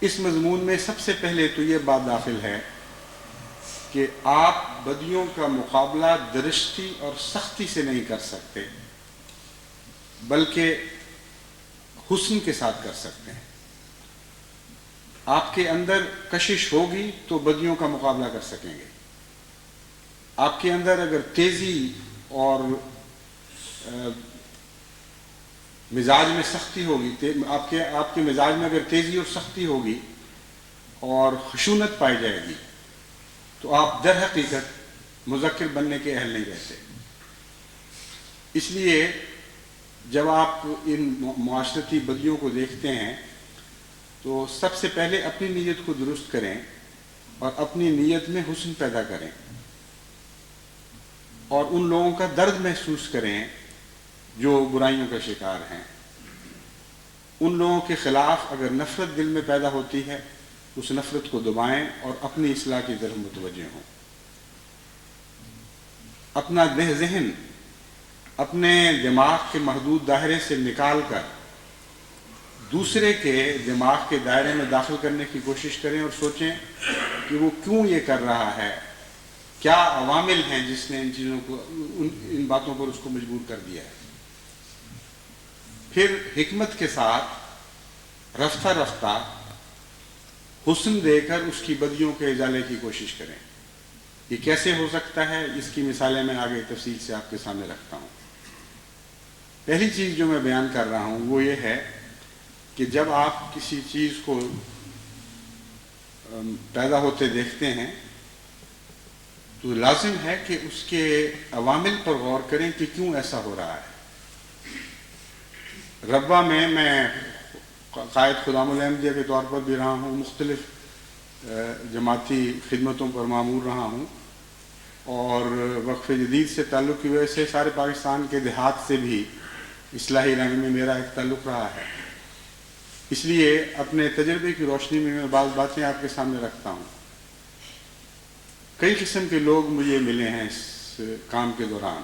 اس مضمون میں سب سے پہلے تو یہ بات داخل ہے کہ آپ بدیوں کا مقابلہ درستی اور سختی سے نہیں کر سکتے، بلکہ حسن کے ساتھ کر سکتے ہیں. آپ کے اندر کشش ہوگی تو بدیوں کا مقابلہ کر سکیں گے. آپ کے اندر اگر تیزی اور مزاج میں سختی ہوگی، آپ کے مزاج میں اگر تیزی اور سختی ہوگی اور خشونت پائی جائے گی تو آپ در حقیقت مذکر بننے کے اہل نہیں رہتے. اس لیے جب آپ ان معاشرتی بدیوں کو دیکھتے ہیں تو سب سے پہلے اپنی نیت کو درست کریں اور اپنی نیت میں حسن پیدا کریں، اور ان لوگوں کا درد محسوس کریں جو برائیوں کا شکار ہیں. ان لوگوں کے خلاف اگر نفرت دل میں پیدا ہوتی ہے اس نفرت کو دبائیں اور اپنی اصلاح کی طرف متوجہ ہوں. اپنا ذہن اپنے دماغ کے محدود دائرے سے نکال کر دوسرے کے دماغ کے دائرے میں داخل کرنے کی کوشش کریں اور سوچیں کہ وہ کیوں یہ کر رہا ہے، کیا عوامل ہیں جس نے ان چیزوں کو، ان باتوں پر اس کو مجبور کر دیا ہے. پھر حکمت کے ساتھ رفتہ رفتہ حسن دے کر اس کی بدیوں کے ازالے کی کوشش کریں. یہ کیسے ہو سکتا ہے، اس کی مثالیں میں آگے تفصیل سے آپ کے سامنے رکھتا ہوں. پہلی چیز جو میں بیان کر رہا ہوں وہ یہ ہے کہ جب آپ کسی چیز کو پیدا ہوتے دیکھتے ہیں تو لازم ہے کہ اس کے عوامل پر غور کریں کہ کیوں ایسا ہو رہا ہے. ربوہ میں قائد خدام الاحمدیہ کے طور پر بھی رہا ہوں، مختلف جماعتی خدمتوں پر مامور رہا ہوں، اور وقف جدید سے تعلق کی وجہ سے سارے پاکستان کے دیہات سے بھی اصلاحی رنگ میں میرا ایک تعلق رہا ہے. اس لیے اپنے تجربے کی روشنی میں بعض باتیں آپ کے سامنے رکھتا ہوں. کئی قسم کے لوگ مجھے ملے ہیں اس کام کے دوران.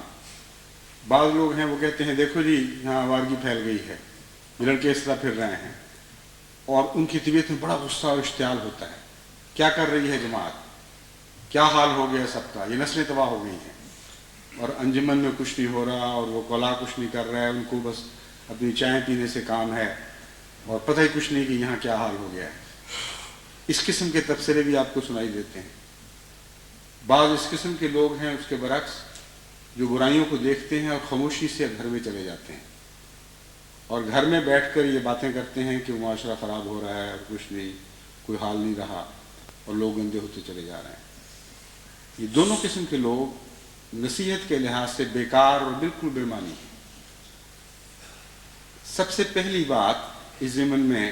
بعض لوگ ہیں وہ کہتے ہیں دیکھو جی یہاں آوارگی پھیل گئی ہے، لڑکے اس طرح پھر رہے ہیں. اور ان کی طبیعت میں بڑا غصہ اور اشتعال ہوتا ہے، کیا کر رہی ہے جماعت، کیا حال ہو گیا سب کا، یہ نسلیں تباہ ہو گئی ہیں، اور انجمن میں کچھ نہیں ہو رہا، اور وہ کولا کچھ نہیں کر رہا ہے، ان کو بس اپنی چائے پینے سے کام ہے، اور پتہ ہی کچھ نہیں کہ یہاں کیا حال ہو گیا ہے۔ اس قسم کے تبصرے بھی آپ کو سنائی دیتے ہیں۔ بعض اس قسم کے لوگ ہیں اس کے برعکس، جو برائیوں کو دیکھتے ہیں اور خاموشی سے گھر میں چلے جاتے ہیں، اور گھر میں بیٹھ کر یہ باتیں کرتے ہیں کہ معاشرہ خراب ہو رہا ہے اور کچھ نہیں، کوئی حال نہیں رہا، اور لوگ گندے ہوتے چلے جا رہے ہیں۔ یہ دونوں قسم کے لوگ نصیحت کے لحاظ سے بیکار اور بالکل بے معنی ہیں۔ سب سے پہلی بات اس ضمن میں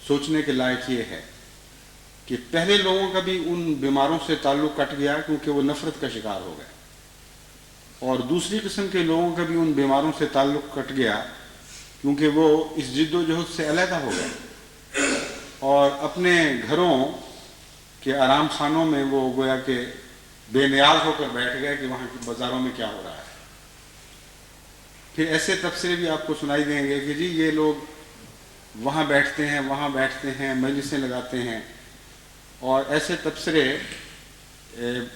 سوچنے کے لائق یہ ہے کہ پہلے لوگوں کا بھی ان بیماروں سے تعلق کٹ گیا کیونکہ وہ نفرت کا شکار ہو گئے، اور دوسری قسم کے لوگوں کا بھی ان بیماروں سے تعلق کٹ گیا کیونکہ وہ اس جد و جہد سے علیحدہ ہو گئے، اور اپنے گھروں کے آرام خانوں میں وہ گویا کہ بے نیاز ہو کر بیٹھ گئے کہ وہاں کی بازاروں میں کیا ہو رہا ہے۔ پھر ایسے تبصرے بھی آپ کو سنائی دیں گے کہ جی یہ لوگ وہاں بیٹھتے ہیں، وہاں بیٹھتے ہیں، مجلسیں لگاتے ہیں، اور ایسے تبصرے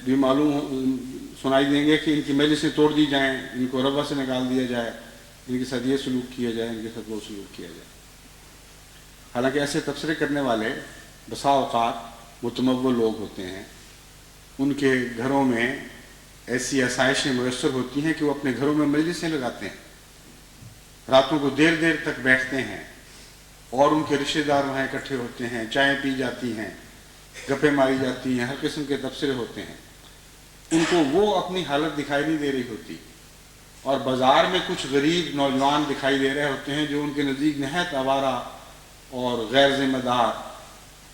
بھی معلوم سنائی دیں گے کہ ان کی مجلسیں توڑ دی جائیں، ان کو ربا سے نکال دیا جائے، ان کے ساتھ یہ سلوک کیا جائے، ان کے ساتھ وہ سلوک کیا جائے۔ حالانکہ ایسے تبصرے کرنے والے بسا اوقات متمول لوگ ہوتے ہیں، ان کے گھروں میں ایسی آسائشیں میسر ہوتی ہیں کہ وہ اپنے گھروں میں مجلسیں لگاتے ہیں، راتوں کو دیر دیر تک بیٹھتے ہیں، اور ان کے رشتہ دار وہاں اکٹھے ہوتے ہیں، چائیں پی جاتی ہیں، گپیں ماری جاتی ہیں، ہر قسم کے تبصرے ہوتے ہیں۔ ان کو وہ اپنی حالت دکھائی نہیں دے رہی ہوتی، اور بازار میں کچھ غریب نوجوان دکھائی دے رہے ہوتے ہیں جو ان کے نزدیک نہایت آوارہ اور غیر ذمہ دار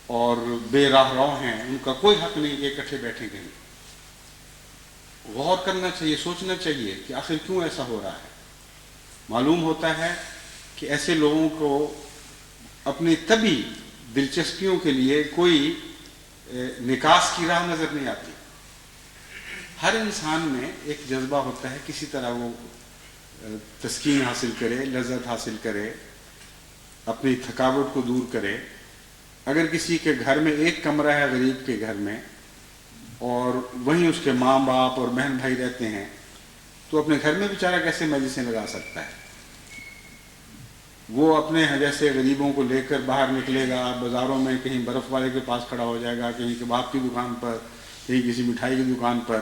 اور بے راہ رو ہیں، ان کا کوئی حق نہیں کہ اکٹھے بیٹھیں کہیں۔ غور کرنا چاہیے، سوچنا چاہیے کہ آخر کیوں ایسا ہو رہا ہے۔ معلوم ہوتا ہے کہ ایسے لوگوں کو اپنی طبی دلچسپیوں کے لیے کوئی نکاس کی راہ نظر نہیں آتی۔ ہر انسان میں ایک جذبہ ہوتا ہے، کسی طرح وہ تسکین حاصل کرے، لذت حاصل کرے، اپنی تھکاوٹ کو دور کرے۔ اگر کسی کے گھر میں ایک کمرہ ہے غریب کے گھر میں، اور وہیں اس کے ماں باپ اور بہن بھائی رہتے ہیں، تو اپنے گھر میں بیچارہ کیسے مجلسیں لگا سکتا ہے؟ وہ اپنے جیسے غریبوں کو لے کر باہر نکلے گا، بازاروں میں کہیں برف والے کے پاس کھڑا ہو جائے گا، کہیں کباب کی دکان پر، کہیں کسی مٹھائی کی دکان پر،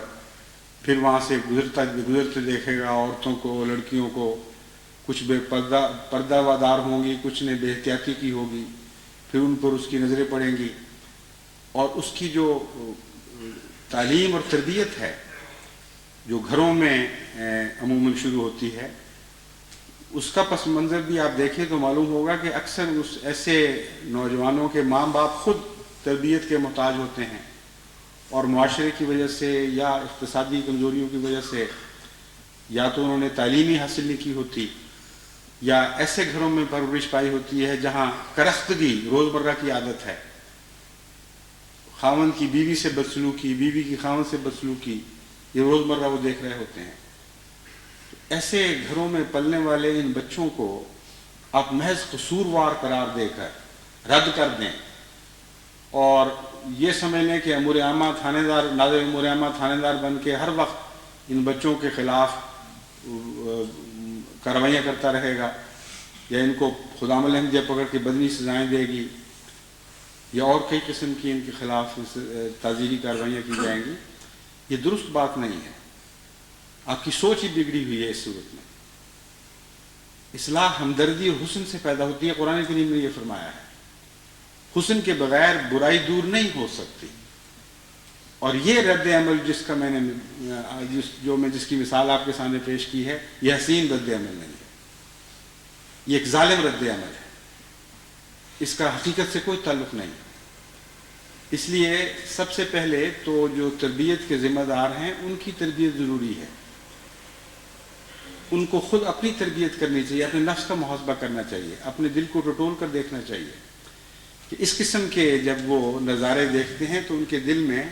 پھر وہاں سے گزرتے دیکھے گا عورتوں کو، لڑکیوں کو، کچھ بے پردہ وادار ہوں گی، کچھ نے بے احتیاطی کی ہوگی، پھر ان پر اس کی نظریں پڑیں گی، اور اس کی جو تعلیم اور تربیت ہے جو گھروں میں عموماً شروع ہوتی ہے، اس کا پس منظر بھی آپ دیکھیں تو معلوم ہوگا کہ اکثر اس ایسے نوجوانوں کے ماں باپ خود تربیت کے محتاج ہوتے ہیں، اور معاشرے کی وجہ سے یا اقتصادی کمزوریوں کی وجہ سے یا تو انہوں نے تعلیمی حاصل نہیں کی ہوتی، یا ایسے گھروں میں پرورش پائی ہوتی ہے جہاں کرختگی روزمرہ کی عادت ہے، خاوند کی بیوی سے بدسلوکی، بیوی کی خاوند سے بدسلوکی، یہ روزمرہ وہ دیکھ رہے ہوتے ہیں۔ ایسے گھروں میں پلنے والے ان بچوں کو آپ محض قصوروار قرار دے کر رد کر دیں، اور یہ سمجھ لیں کہ امور عامہ تھانے دار، ناظر امور عامہ تھانے دار بن کے ہر وقت ان بچوں کے خلاف کارروائیاں کرتا رہے گا، یا ان کو خدا ملحمدیہ پکڑ کے بدنی سزائیں دے گی، یا اور کئی قسم کی ان کے خلاف تعزیری کارروائیاں کی جائیں گی، یہ درست بات نہیں ہے۔ آپ کی سوچ ہی بگڑی ہوئی ہے۔ اس صورت میں اصلاح ہمدردی اور حسن سے پیدا ہوتی ہے۔ قرآن کریم نے یہ فرمایا ہے، حسن کے بغیر برائی دور نہیں ہو سکتی، اور یہ رد عمل جس کا میں نے جس کی مثال آپ کے سامنے پیش کی ہے، یہ حسین رد عمل نہیں ہے، یہ ایک ظالم رد عمل ہے، اس کا حقیقت سے کوئی تعلق نہیں۔ اس لیے سب سے پہلے تو جو تربیت کے ذمہ دار ہیں ان کی تربیت ضروری ہے، ان کو خود اپنی تربیت کرنی چاہیے، اپنے نفس کا محاسبہ کرنا چاہیے، اپنے دل کو ٹٹول کر دیکھنا چاہیے کہ اس قسم کے جب وہ نظارے دیکھتے ہیں تو ان کے دل میں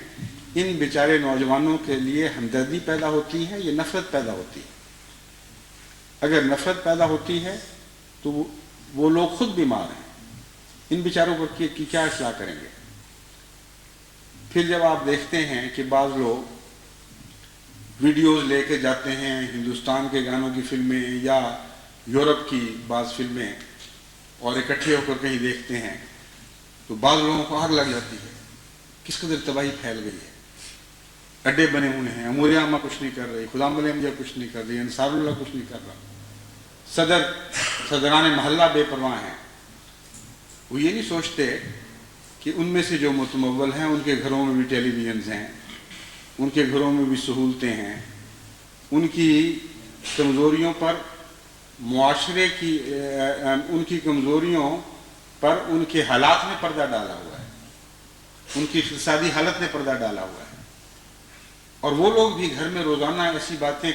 ان بیچارے نوجوانوں کے لیے ہمدردی پیدا ہوتی ہے، یہ نفرت پیدا ہوتی ہے۔ اگر نفرت پیدا ہوتی ہے تو وہ لوگ خود بیمار ہیں، ان بیچاروں پر کی کیا اصلاح کریں گے؟ پھر جب آپ دیکھتے ہیں کہ بعض لوگ ویڈیوز لے کے جاتے ہیں ہندوستان کے گانوں کی فلمیں یا یورپ کی بعض فلمیں اور اکٹھے ہو کر کہیں دیکھتے ہیں تو بعض لوگوں کو آگ لگ جاتی ہے، کس قدر تباہی پھیل گئی ہے، اڈے بنے ہوئے ہیں، امور عامہ کچھ نہیں کر رہی، خدا مل امجا کچھ نہیں کر رہی، انصار اللہ کچھ نہیں کر رہا، صدران محلہ بے پرواہ ہیں۔ وہ یہ نہیں سوچتے کہ ان میں سے جو متمول ہیں ان کے گھروں میں بھی ٹیلی ویژنز ہیں، ان کے گھروں میں بھی سہولتیں ہیں، ان کی کمزوریوں پر معاشرے کی ان کی کمزوریوں پر ان کے حالات نے پردہ ڈالا ہوا ہے، ان کی اقتصادی حالت نے پردہ ڈالا ہوا ہے، اور وہ لوگ بھی گھر میں روزانہ ایسی باتیں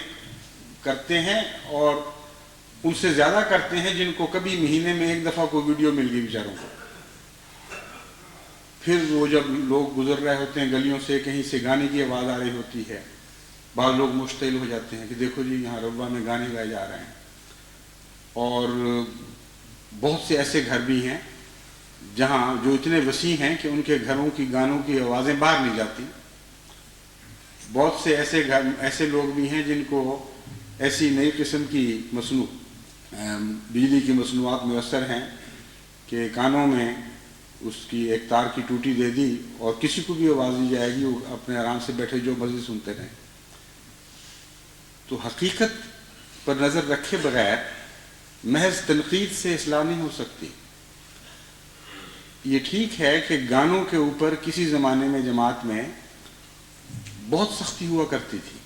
کرتے ہیں اور ان سے زیادہ کرتے ہیں جن کو کبھی مہینے میں ایک دفعہ کوئی ویڈیو مل گئی بیچاروں کو۔ پھر وہ جب لوگ گزر رہے ہوتے ہیں گلیوں سے، کہیں سے گانے کی آواز آ رہی ہوتی ہے، بعض لوگ مشتعل ہو جاتے ہیں کہ دیکھو جی یہاں ربوہ میں گانے گائے جا رہے ہیں، اور بہت سے ایسے گھر بھی ہیں جہاں جو اتنے وسیع ہیں کہ ان کے گھروں کی گانوں کی آوازیں باہر نہیں جاتی، بہت سے ایسے لوگ بھی ہیں جن کو ایسی نئی قسم کی بجلی کی مصنوعات میسر ہیں کہ کانوں میں اس کی ایک تار کی ٹوٹی دے دی اور کسی کو بھی آواز دی جائے گی، وہ اپنے آرام سے بیٹھے جو مرضی سنتے رہیں۔ تو حقیقت پر نظر رکھے بغیر محض تنقید سے اصلاح نہیں ہو سکتی۔ یہ ٹھیک ہے کہ گانوں کے اوپر کسی زمانے میں جماعت میں بہت سختی ہوا کرتی تھی،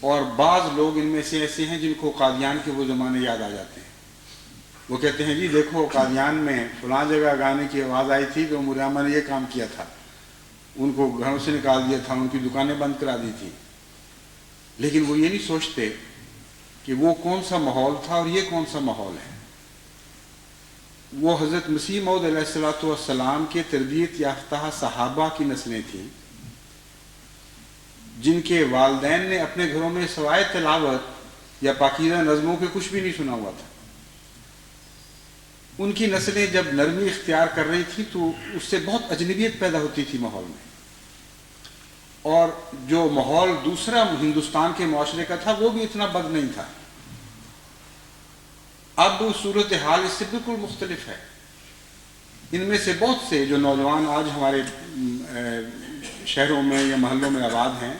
اور بعض لوگ ان میں سے ایسے ہیں جن کو قادیان کے وہ زمانے یاد آ جاتے ہیں۔ وہ کہتے ہیں جی دیکھو قادیان میں فلاں جگہ گانے کی آواز آئی تھی تو امور عامہ نے یہ کام کیا تھا، ان کو گھروں سے نکال دیا تھا، ان کی دکانیں بند کرا دی تھی۔ لیکن وہ یہ نہیں سوچتے کہ وہ کون سا ماحول تھا اور یہ کون سا ماحول ہے۔ وہ حضرت مسیح موعود علیہ السلام کے تربیت یافتہ صحابہ کی نسلیں تھیں جن کے والدین نے اپنے گھروں میں سوائے تلاوت یا پاکیزہ نظموں کے کچھ بھی نہیں سنا ہوا تھا۔ ان کی نسلیں جب نرمی اختیار کر رہی تھی تو اس سے بہت اجنبیت پیدا ہوتی تھی ماحول میں، اور جو ماحول دوسرا ہندوستان کے معاشرے کا تھا وہ بھی اتنا بد نہیں تھا۔ اب صورتحال اس سے بالکل مختلف ہے۔ ان میں سے بہت سے جو نوجوان آج ہمارے شہروں میں یا محلوں میں آباد ہیں،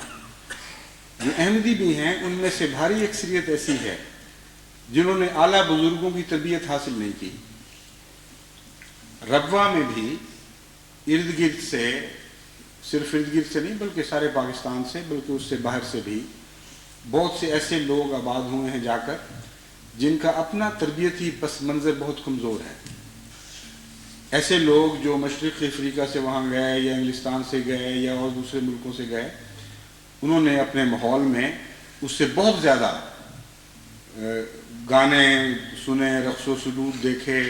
جو احمدی بھی ہیں، ان میں سے بھاری اکثریت ایسی ہے جنہوں نے اعلیٰ بزرگوں کی تربیت حاصل نہیں کی۔ ربوہ میں بھی ارد گرد سے، صرف ارد گرد سے نہیں بلکہ سارے پاکستان سے، بلکہ اس سے باہر سے بھی بہت سے ایسے لوگ آباد ہوئے ہیں جا کر جن کا اپنا تربیتی پس منظر بہت کمزور ہے۔ ایسے لوگ جو مشرقی افریقہ سے وہاں گئے یا انگلستان سے گئے یا اور دوسرے ملکوں سے گئے، انہوں نے اپنے ماحول میں اس سے بہت زیادہ گانے سنے، رقص و سلوک دیکھے،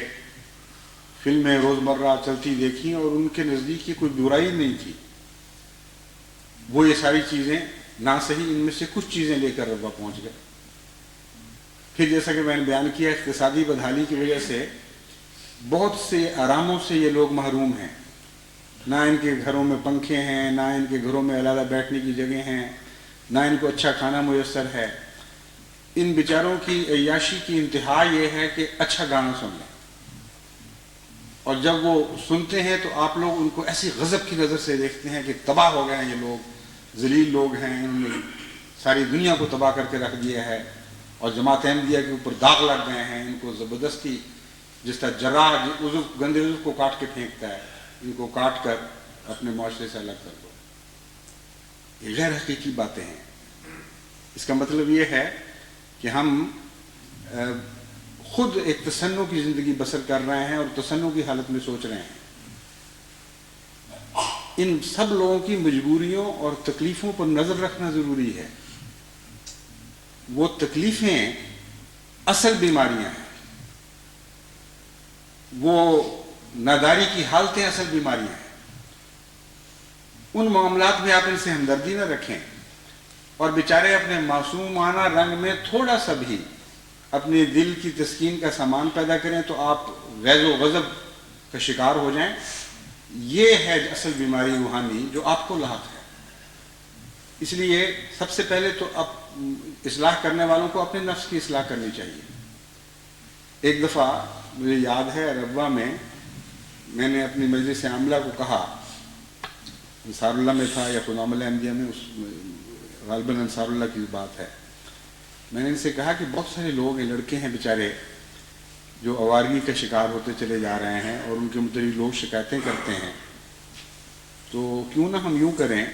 فلمیں روزمرہ چلتی دیکھیں، اور ان کے نزدیک یہ کوئی برائی نہیں تھی۔ وہ یہ ساری چیزیں نہ صحیح، ان میں سے کچھ چیزیں لے کر ربوہ پہنچ گئے۔ پھر جیسا کہ میں نے بیان کیا، اقتصادی بدحالی کی وجہ سے بہت سے آراموں سے یہ لوگ محروم ہیں۔ نہ ان کے گھروں میں پنکھے ہیں، نہ ان کے گھروں میں علیحدہ بیٹھنے کی جگہ ہیں، نہ ان کو اچھا کھانا میسر ہے۔ ان بیچاروں کی عیاشی کی انتہا یہ ہے کہ اچھا گانا سن لیں، اور جب وہ سنتے ہیں تو آپ لوگ ان کو ایسی غضب کی نظر سے دیکھتے ہیں کہ تباہ ہو گئے ہیں یہ لوگ، ذلیل لوگ ہیں، انہوں نے ساری دنیا کو تباہ کر کے رکھ دیا ہے، اور جماعت احمدیہ کے اوپر داغ لگ گئے ہیں۔ ان کو زبردستی، جس طرح جراح گندے عضو کو کاٹ کے پھینکتا ہے، ان کو کاٹ کر اپنے معاشرے سے الگ کر دو۔ یہ غیر حقیقی باتیں ہیں۔ اس کا مطلب یہ ہے کہ ہم خود ایک تصنع کی زندگی بسر کر رہے ہیں اور تصنع کی حالت میں سوچ رہے ہیں۔ ان سب لوگوں کی مجبوریوں اور تکلیفوں پر نظر رکھنا ضروری ہے۔ وہ تکلیفیں اصل بیماریاں ہیں، وہ ناداری کی حالتیں اصل بیماریاں ہیں۔ ان معاملات میں آپ ان سے ہمدردی نہ رکھیں، اور بیچارے اپنے معصومانہ رنگ میں تھوڑا سا بھی اپنے دل کی تسکین کا سامان پیدا کریں تو آپ غیظ و غضب کا شکار ہو جائیں، یہ ہے اصل بیماری روحانی جو آپ کو لاحق ہے۔ اس لیے سب سے پہلے تو اصلاح کرنے والوں کو اپنے نفس کی اصلاح کرنی چاہیے۔ ایک دفعہ مجھے یاد ہے ربوہ میں نے اپنی مجلس عاملہ کو کہا، انصار اللہ میں تھا یا خدام احمدیہ میں، غالباً انصار اللہ کی بات ہے، میں نے ان سے کہا کہ بہت سارے لوگ ہیں، لڑکے ہیں بیچارے جو آوارگی کا شکار ہوتے چلے جا رہے ہیں اور ان کے متعلق لوگ شکایتیں کرتے ہیں، تو کیوں نہ ہم یوں کریں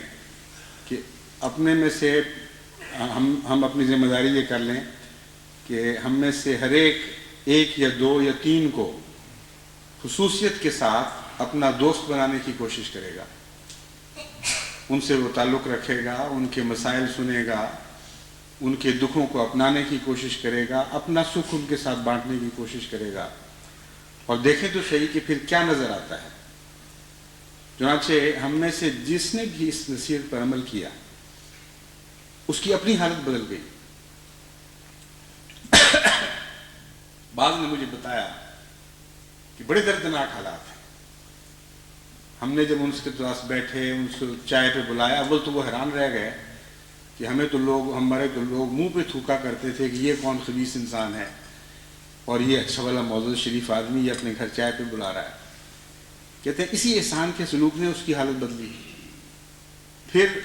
کہ اپنے میں سے ہم اپنی ذمہ داری یہ کر لیں کہ ہم میں سے ہر ایک یا دو یا تین کو خصوصیت کے ساتھ اپنا دوست بنانے کی کوشش کرے گا، ان سے وہ تعلق رکھے گا، ان کے مسائل سنے گا، ان کے دکھوں کو اپنانے کی کوشش کرے گا، اپنا سکھ ان کے ساتھ بانٹنے کی کوشش کرے گا، اور دیکھیں تو صحیح کہ پھر کیا نظر آتا ہے۔ چنانچہ ہم میں سے جس نے بھی اس نصیحت پر عمل کیا اس کی اپنی حالت بدل گئی۔ بعض نے مجھے بتایا کہ بڑے دردناک حالات ہیں، ہم نے جب ان کے پاس بیٹھے، ان سے چائے پہ بلایا، اول تو وہ حیران رہ گئے کہ ہمارے تو لوگ منہ پہ تھوکا کرتے تھے کہ یہ کون خبیث انسان ہے، اور یہ اچھا والا معزز شریف آدمی یہ اپنے گھر چائے پہ بلا رہا ہے۔ کہتے ہیں اسی احسان کے سلوک نے اس کی حالت بدلی۔ پھر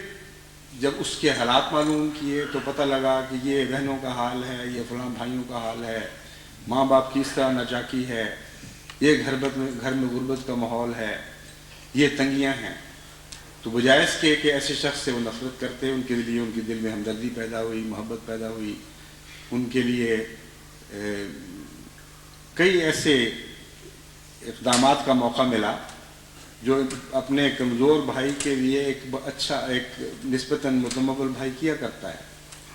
جب اس کے حالات معلوم کیے تو پتہ لگا کہ یہ بہنوں کا حال ہے، یہ فلاں بھائیوں کا حال ہے، ماں باپ کی اس طرح ناچاکی ہے، یہ گھر میں غربت کا ماحول ہے، یہ تنگیاں ہیں۔ تو بجائے اس کے کہ ایسے شخص سے وہ نفرت کرتے، ان کے لیے ان کے دل میں ہمدردی پیدا ہوئی، محبت پیدا ہوئی، ان کے لیے کئی ایسے اقدامات کا موقع ملا جو اپنے کمزور بھائی کے لیے ایک نسبتاً متمول بھائی کیا کرتا ہے۔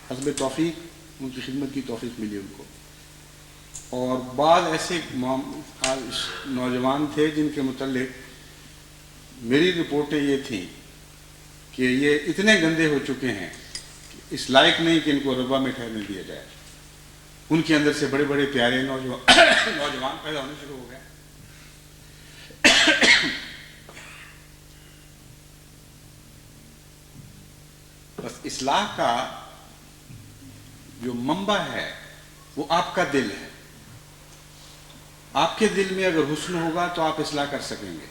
حسب توفیق ان کی خدمت کی توفیق ملی ان کو۔ اور بعض ایسے نوجوان تھے جن کے متعلق میری رپورٹیں یہ تھیں کہ یہ اتنے گندے ہو چکے ہیں کہ اس لائق نہیں کہ ان کو ربوہ میں ٹھہرنے دیا جائے۔ ان کے اندر سے بڑے بڑے پیارے نوجوان پیدا ہونے شروع ہو گئے۔ بس اصلاح کا جو منبع ہے وہ آپ کا دل ہے۔ آپ کے دل میں اگر حسن ہوگا تو آپ اصلاح کر سکیں گے۔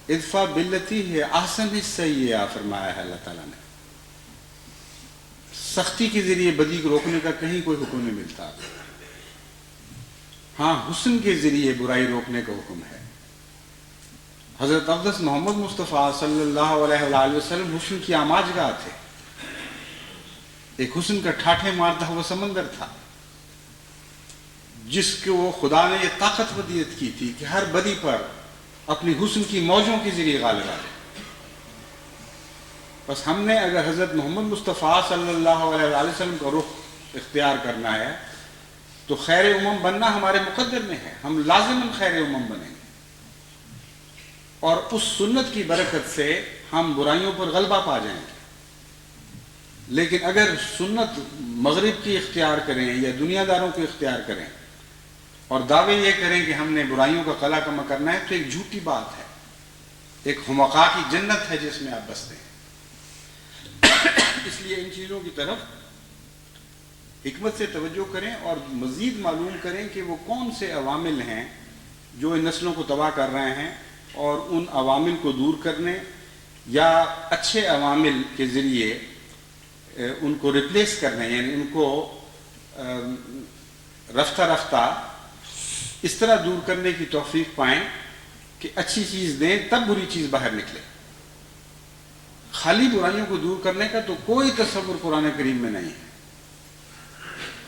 ادفع باللتی ہے احسن السیئہ فرمایا ہے اللہ تعالیٰ نے۔ سختی کے ذریعے بدی کو روکنے کا کہیں کوئی حکم نہیں ملتا، ہاں حسن کے ذریعے برائی روکنے کا حکم ہے۔ حضرت اقدس محمد مصطفیٰ صلی اللہ علیہ وآلہ وسلم حسن کی آماجگاہ تھے۔ ایک حسن کا ٹھاٹھے مارتا ہوا سمندر تھا جس کو خدا نے یہ طاقت ودیت کی تھی کہ ہر بدی پر اپنی حسن کی موجوں کے ذریعے غالب آ جائے۔ بس ہم نے اگر حضرت محمد مصطفیٰ صلی اللہ علیہ وآلہ وسلم کا رخ اختیار کرنا ہے تو خیر امم بننا ہمارے مقدر میں ہے، ہم لازماً خیر امم بنیں گے، اور اس سنت کی برکت سے ہم برائیوں پر غلبہ پا جائیں گے۔ لیکن اگر سنت مغرب کی اختیار کریں یا دنیا داروں کو اختیار کریں اور دعوے یہ کریں کہ ہم نے برائیوں کا قلع کما کرنا ہے تو ایک جھوٹی بات ہے، ایک حمقاء کی جنت ہے جس میں آپ بستے ہیں۔ اس لیے ان چیزوں کی طرف حکمت سے توجہ کریں اور مزید معلوم کریں کہ وہ کون سے عوامل ہیں جو ان نسلوں کو تباہ کر رہے ہیں، اور ان عوامل کو دور کرنے یا اچھے عوامل کے ذریعے ان کو ریپلیس کرنے، یعنی ان کو رفتہ رفتہ اس طرح دور کرنے کی توفیق پائیں کہ اچھی چیز دیں تب بری چیز باہر نکلے۔ خالی برائیوں کو دور کرنے کا تو کوئی تصور قرآن کریم میں نہیں ہے،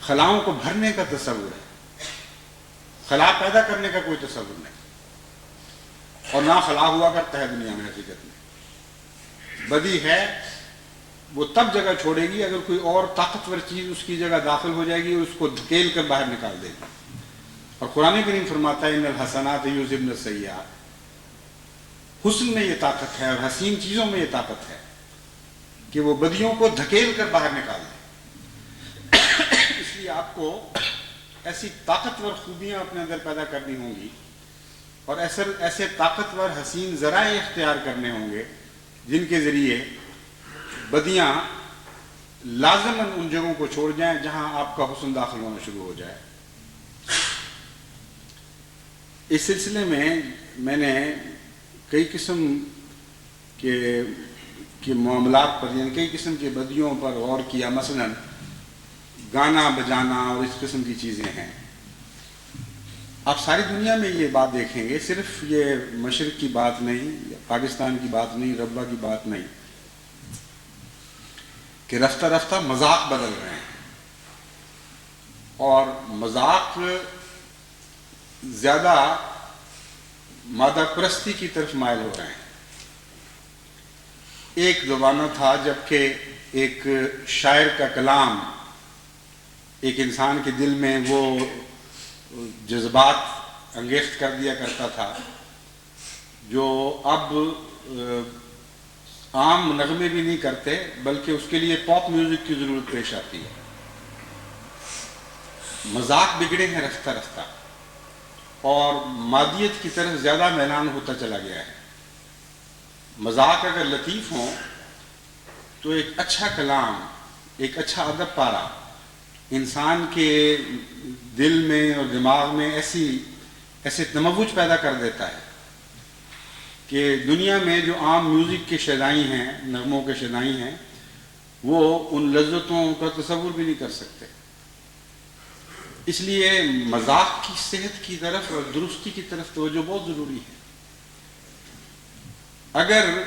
خلاؤں کو بھرنے کا تصور ہے، خلا پیدا کرنے کا کوئی تصور نہیں، اور نہ خلا ہوا کرتا ہے دنیا میں۔ حقیقت میں بدی ہے وہ تب جگہ چھوڑے گی اگر کوئی اور طاقتور چیز اس کی جگہ داخل ہو جائے گی اور اس کو دھکیل کر باہر نکال دے گی۔ اور قرآن کریم فرماتا ہے ان الحسنات یذہبن السیئات، حسن میں یہ طاقت ہے اور حسین چیزوں میں یہ طاقت ہے کہ وہ بدیوں کو دھکیل کر باہر نکال دیں۔ اس لیے آپ کو ایسی طاقتور خوبیاں اپنے اندر پیدا کرنی ہوں گی اور ایسے طاقتور حسین ذرائع اختیار کرنے ہوں گے جن کے ذریعے بدیاں لازماً ان جگہوں کو چھوڑ جائیں جہاں آپ کا حسن داخل ہونا شروع ہو جائے۔ اس سلسلے میں نے کئی قسم کے معاملات پر، یعنی کئی قسم کے بدیوں پر غور کیا۔ مثلاً گانا بجانا اور اس قسم کی چیزیں ہیں۔ آپ ساری دنیا میں یہ بات دیکھیں گے، صرف یہ مشرق کی بات نہیں، پاکستان کی بات نہیں، ربا کی بات نہیں، کہ رفتہ رفتہ مذاق بدل رہے ہیں اور مذاق زیادہ مادہ پرستی کی طرف مائل ہو رہے ہیں۔ ایک زمانہ تھا جب کہ ایک شاعر کا کلام ایک انسان کے دل میں وہ جذبات انگیخت کر دیا کرتا تھا جو اب عام نغمے بھی نہیں کرتے، بلکہ اس کے لیے پاپ میوزک کی ضرورت پیش آتی ہے۔ مذاق بگڑے ہیں رفتہ رفتہ اور مادیت کی طرف زیادہ میلان ہوتا چلا گیا ہے۔ مذاق اگر لطیف ہوں تو ایک اچھا کلام، ایک اچھا ادب پارا انسان کے دل میں اور دماغ میں ایسے تموج پیدا کر دیتا ہے کہ دنیا میں جو عام میوزک کے شیدائی ہیں، نغموں کے شیدائی ہیں، وہ ان لذتوں کا تصور بھی نہیں کر سکتے۔ اس لیے مذاق کی صحت کی طرف اور درستی کی طرف توجہ بہت ضروری ہے۔ اگر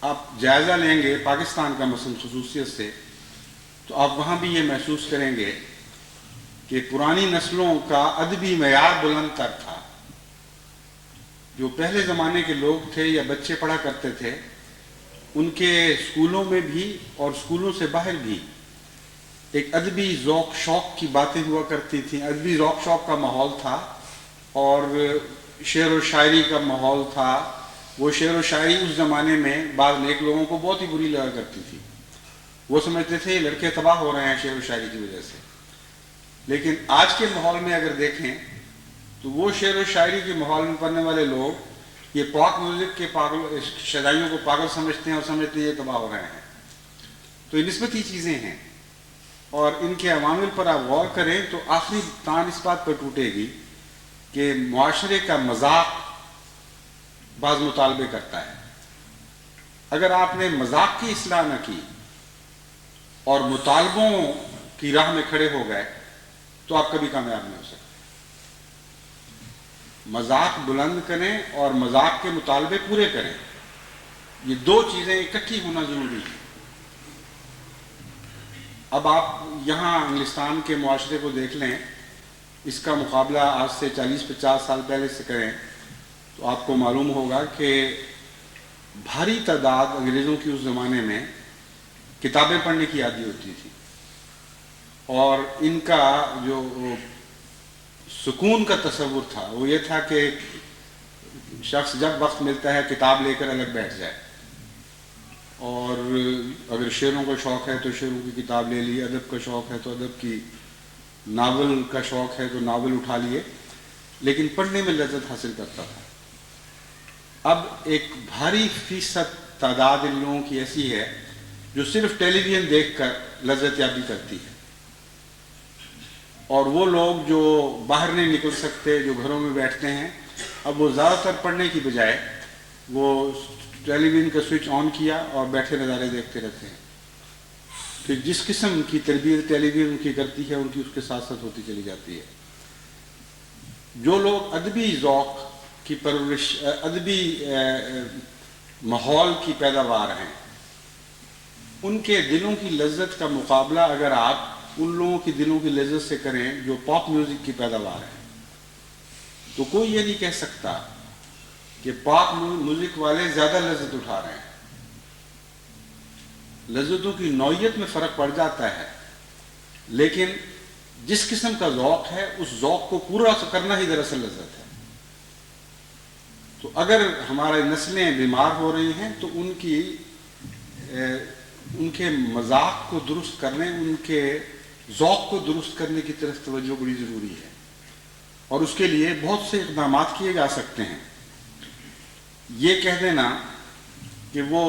آپ جائزہ لیں گے پاکستان کا مثلا خصوصیت سے، تو آپ وہاں بھی یہ محسوس کریں گے کہ پرانی نسلوں کا ادبی معیار بلند تر تھا۔ جو پہلے زمانے کے لوگ تھے یا بچے پڑھا کرتے تھے، ان کے اسکولوں میں بھی اور اسکولوں سے باہر بھی ایک ادبی ذوق شوق کی باتیں ہوا کرتی تھیں، ادبی ذوق شوق کا ماحول تھا اور شعر و شاعری کا ماحول تھا۔ وہ شعر و شاعری اس زمانے میں بعض نیک لوگوں کو بہت ہی بری لگا کرتی تھی۔ وہ سمجھتے تھے یہ لڑکے تباہ ہو رہے ہیں شعر و شاعری کی وجہ سے۔ لیکن آج کے ماحول میں اگر دیکھیں تو وہ شعر و شاعری کے ماحول میں پڑھنے والے لوگ یہ پاک میوزک کے شیدائیوں کو پاگل سمجھتے ہیں اور سمجھتے ہیں یہ تباہ ہو رہے ہیں۔ تو یہ نسبتی چیزیں ہیں اور ان کے عوامل پر آپ غور کریں تو آخری تان اس بات پر ٹوٹے گی کہ معاشرے کا مذاق بعض مطالبے کرتا ہے۔ اگر آپ نے مذاق کی اصلاح نہ کی اور مطالبوں کی راہ میں کھڑے ہو گئے تو آپ کبھی کامیاب نہیں ہو سکتے۔ مذاق بلند کریں اور مذاق کے مطالبے پورے کریں، یہ دو چیزیں اکٹھی ہونا ضروری ہے۔ اب آپ یہاں انگلستان کے معاشرے کو دیکھ لیں، اس کا مقابلہ آج سے 40-50 سال پہلے سے کریں تو آپ کو معلوم ہوگا کہ بھاری تعداد انگریزوں کی اس زمانے میں کتابیں پڑھنے کی عادی ہوتی تھی اور ان کا جو سکون کا تصور تھا وہ یہ تھا کہ شخص جب وقت ملتا ہے کتاب لے کر الگ بیٹھ جائے، اور اگر شعروں کا شوق ہے تو شعروں کی کتاب لے لی، ادب کا شوق ہے تو ادب کی، ناول کا شوق ہے تو ناول اٹھا لیے، لیکن پڑھنے میں لذت حاصل کرتا تھا۔ اب ایک بھاری فیصد تعداد ان لوگوں کی ایسی ہے جو صرف ٹیلی ویژن دیکھ کر لذت یابی کرتی ہے، اور وہ لوگ جو باہر نہیں نکل سکتے، جو گھروں میں بیٹھتے ہیں، اب وہ زیادہ تر پڑھنے کی بجائے وہ ٹیلی ویژن کا سوئچ آن کیا اور بیٹھے نظارے دیکھتے رہتے ہیں۔ کہ جس قسم کی تربیت ٹیلی ویژن کی کرتی ہے ان کی اس کے ساتھ ساتھ ہوتی چلی جاتی ہے۔ جو لوگ ادبی ذوق کی پرورش، ادبی ماحول کی پیداوار ہیں، ان کے دلوں کی لذت کا مقابلہ اگر آپ ان لوگوں کی دلوں کی لذت سے کریں جو پاپ میوزک کی پیداوار ہے، تو کوئی یہ نہیں کہہ سکتا کہ پاپ میوزک والے زیادہ لذت اٹھا رہے ہیں۔ لذتوں کی نوعیت میں فرق پڑ جاتا ہے، لیکن جس قسم کا ذوق ہے اس ذوق کو پورا کرنا ہی دراصل لذت ہے۔ تو اگر ہماری نسلیں بیمار ہو رہی ہیں تو ان کے مذاق کو درست کرنے، ان کے ذوق کو درست کرنے کی طرف توجہ بڑی ضروری ہے۔ اور اس کے لیے بہت سے اقدامات کیے جا سکتے ہیں۔ یہ کہہ دینا کہ وہ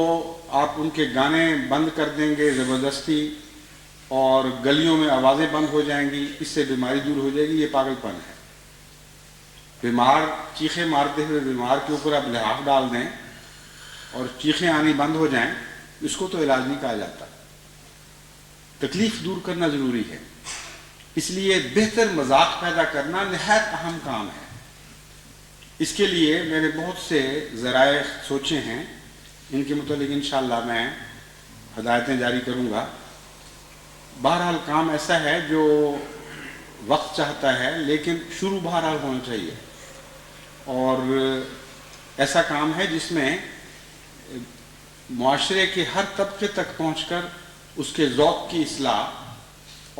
آپ ان کے گانے بند کر دیں گے زبردستی اور گلیوں میں آوازیں بند ہو جائیں گی، اس سے بیماری دور ہو جائے گی، یہ پاگل پن ہے۔ بیمار چیخیں مارتے ہوئے بیمار کے اوپر آپ لحاف ڈال دیں اور چیخیں آنی بند ہو جائیں، اس کو تو علاج نہیں کہا جاتا۔ تکلیف دور کرنا ضروری ہے، اس لیے بہتر مذاق پیدا کرنا نہایت اہم کام ہے۔ اس کے لیے میں نے بہت سے ذرائع سوچے ہیں، ان کے متعلق انشاءاللہ میں ہدایتیں جاری کروں گا۔ بہرحال کام ایسا ہے جو وقت چاہتا ہے، لیکن شروع بہرحال ہونا چاہیے، اور ایسا کام ہے جس میں معاشرے کے ہر طبقے تک پہنچ کر اس کے ذوق کی اصلاح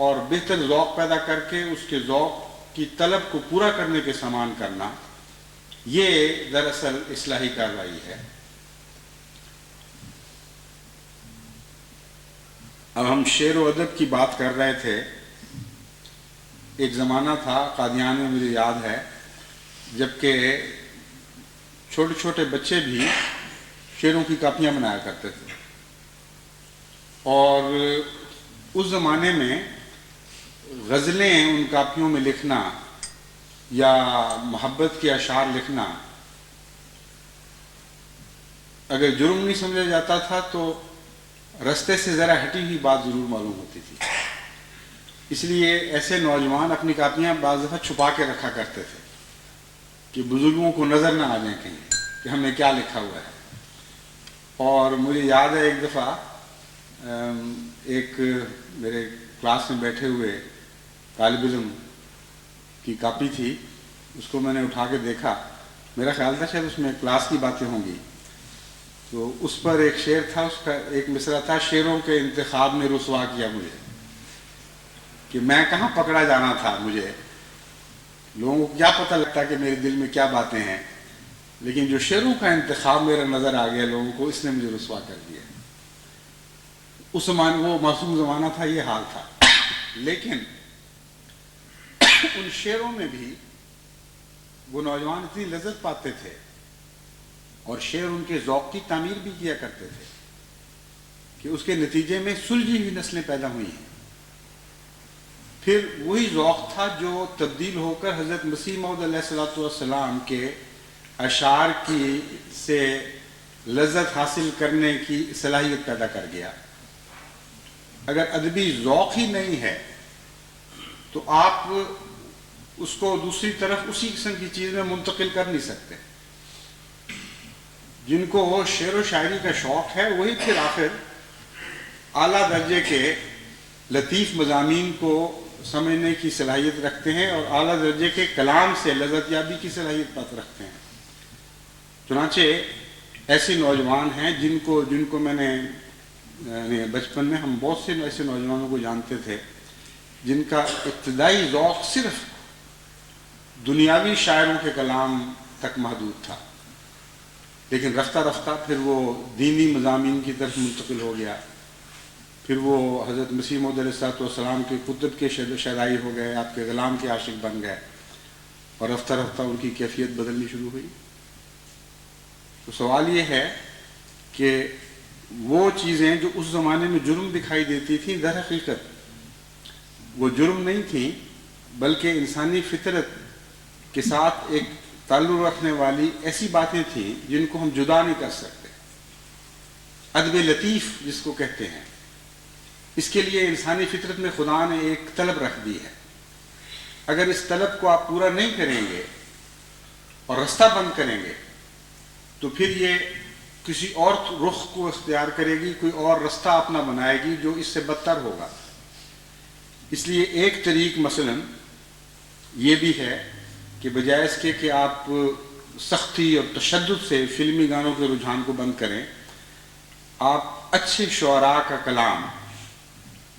اور بہتر ذوق پیدا کر کے اس کے ذوق کی طلب کو پورا کرنے کے سامان کرنا، یہ دراصل اصلاحی کارروائی ہے۔ اب ہم شعر و ادب کی بات کر رہے تھے۔ ایک زمانہ تھا قادیان میں، مجھے یاد ہے، جبکہ چھوٹے چھوٹے بچے بھی شعروں کی کاپیاں بنایا کرتے تھے، اور اس زمانے میں غزلیں ان کاپیوں میں لکھنا یا محبت کے اشعار لکھنا اگر جرم نہیں سمجھا جاتا تھا تو رستے سے ذرا ہٹی ہوئی بات ضرور معلوم ہوتی تھی۔ اس لیے ایسے نوجوان اپنی کاپیاں بعض دفعہ چھپا کے رکھا کرتے تھے کہ بزرگوں کو نظر نہ آ جائیں کہیں کہ ہم نے کیا لکھا ہوا ہے۔ اور مجھے یاد ہے ایک دفعہ ایک میرے کلاس میں بیٹھے ہوئے طالب علم کی کاپی تھی، اس کو میں نے اٹھا کے دیکھا، میرا خیال تھا شاید اس میں کلاس کی باتیں ہوں گی، تو اس پر ایک شعر تھا، اس کا ایک مصرع تھا: شعروں کے انتخاب نے رسوا کیا مجھے، کہ میں کہاں پکڑا جانا تھا، مجھے لوگوں کو کیا پتہ لگتا کہ میرے دل میں کیا باتیں ہیں، لیکن جو شعروں کا انتخاب میرا نظر آ گیا لوگوں کو، اس نے مجھے رسوا کر دیا۔ اس زمانے وہ معصوم زمانہ تھا، یہ حال تھا، لیکن ان شعروں میں بھی وہ نوجوان اتنی لذت پاتے تھے اور شعر ان کے ذوق کی تعمیر بھی کیا کرتے تھے کہ اس کے نتیجے میں سلجھی ہوئی نسلیں پیدا ہوئی ہیں۔ پھر وہی ذوق تھا جو تبدیل ہو کر حضرت مسیح موعود علیہ السلام کے اشعار کی سے لذت حاصل کرنے کی صلاحیت پیدا کر گیا۔ اگر ادبی ذوق ہی نہیں ہے تو آپ اس کو دوسری طرف اسی قسم کی چیز میں منتقل کر نہیں سکتے۔ جن کو شعر و شاعری کا شوق ہے وہی پھر آخر اعلیٰ درجے کے لطیف مضامین کو سمجھنے کی صلاحیت رکھتے ہیں اور اعلیٰ درجے کے کلام سے لذت یابی کی صلاحیت پت رکھتے ہیں۔ چنانچہ ایسے نوجوان ہیں جن کو میں نے بچپن میں ہم بہت سے ایسے نوجوانوں کو جانتے تھے جن کا ابتدائی ذوق صرف دنیاوی شاعروں کے کلام تک محدود تھا، لیکن رفتہ رفتہ پھر وہ دینی مضامین کی طرف منتقل ہو گیا، پھر وہ حضرت مسیح موعود علیہ السلام کے کتب کے شاعری ہو گئے، آپ کے غلام کے عاشق بن گئے، اور رفتہ رفتہ ان کی کیفیت بدلنی شروع ہوئی۔ تو سوال یہ ہے کہ وہ چیزیں جو اس زمانے میں جرم دکھائی دیتی تھیں، در حقیقت وہ جرم نہیں تھیں، بلکہ انسانی فطرت کے ساتھ ایک تعلق رکھنے والی ایسی باتیں تھیں جن کو ہم جدا نہیں کر سکتے۔ ادب لطیف جس کو کہتے ہیں، اس کے لیے انسانی فطرت میں خدا نے ایک طلب رکھ دی ہے۔ اگر اس طلب کو آپ پورا نہیں کریں گے اور رستہ بند کریں گے تو پھر یہ کسی اور رخ کو اختیار کرے گی، کوئی اور رستہ اپنا بنائے گی جو اس سے بدتر ہوگا۔ اس لیے ایک طریق مثلا یہ بھی ہے کہ بجائے اس کے کہ آپ سختی اور تشدد سے فلمی گانوں کے رجحان کو بند کریں، آپ اچھے شعراء کا کلام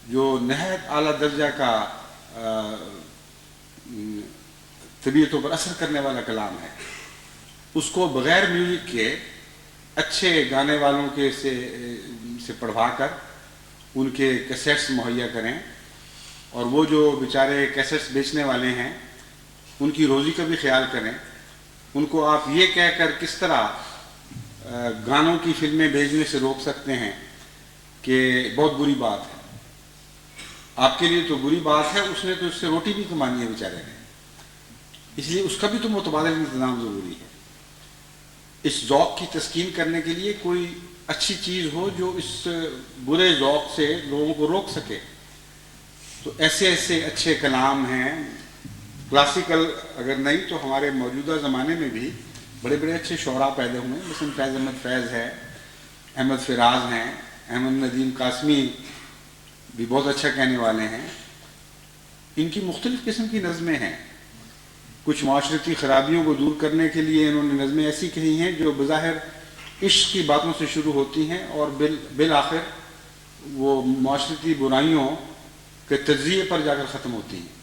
جو نہایت اعلیٰ درجہ کا طبیعتوں پر اثر کرنے والا کلام ہے، اس کو بغیر میوزک کے اچھے گانے والوں کے سے پڑھوا کر ان کے کیسٹس مہیا کریں، اور وہ جو بیچارے کیسٹس بیچنے والے ہیں ان کی روزی کا بھی خیال کریں. ان کو آپ یہ کہہ کر کس طرح گانوں کی فلمیں بھیجنے سے روک سکتے ہیں کہ بہت بری بات ہے. آپ کے لیے تو بری بات ہے, اس نے تو اس سے روٹی بھی کمانی ہے بیچارے نے, اس لیے اس کا بھی تو متبادل انتظام ضروری ہے. اس ذوق کی تسکین کرنے کے لیے کوئی اچھی چیز ہو جو اس برے ذوق سے لوگوں کو روک سکے. تو ایسے ایسے اچھے کلام ہیں, کلاسیکل اگر نہیں تو ہمارے موجودہ زمانے میں بھی بڑے بڑے اچھے شعراء پیدا ہوئے ہیں. مثلا فیض احمد فیض ہے, احمد فراز ہیں, احمد ندیم قاسمی بھی بہت اچھا کہنے والے ہیں. ان کی مختلف قسم کی نظمیں ہیں. کچھ معاشرتی خرابیوں کو دور کرنے کے لیے انہوں نے نظمیں ایسی کہی ہیں جو بظاہر عشق کی باتوں سے شروع ہوتی ہیں اور بالآخر وہ معاشرتی برائیوں کے تجزیے پر جا کر ختم ہوتی ہیں,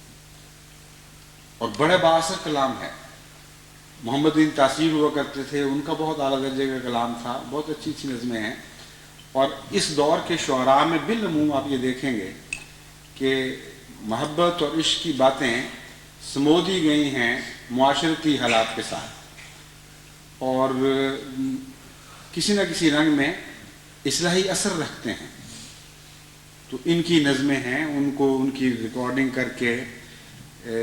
اور بڑے بااثر کلام ہے. محمد بن تاثیر ہوا کرتے تھے, ان کا بہت اعلیٰ درجے کا کلام تھا, بہت اچھی اچھی نظمیں ہیں. اور اس دور کے شعراء میں بالعموم آپ یہ دیکھیں گے کہ محبت اور عشق کی باتیں سمودی گئی ہیں معاشرتی حالات کے ساتھ, اور کسی نہ کسی رنگ میں اصلاحی اثر رکھتے ہیں. تو ان کی نظمیں ہیں, ان کو ان کی ریکارڈنگ کر کے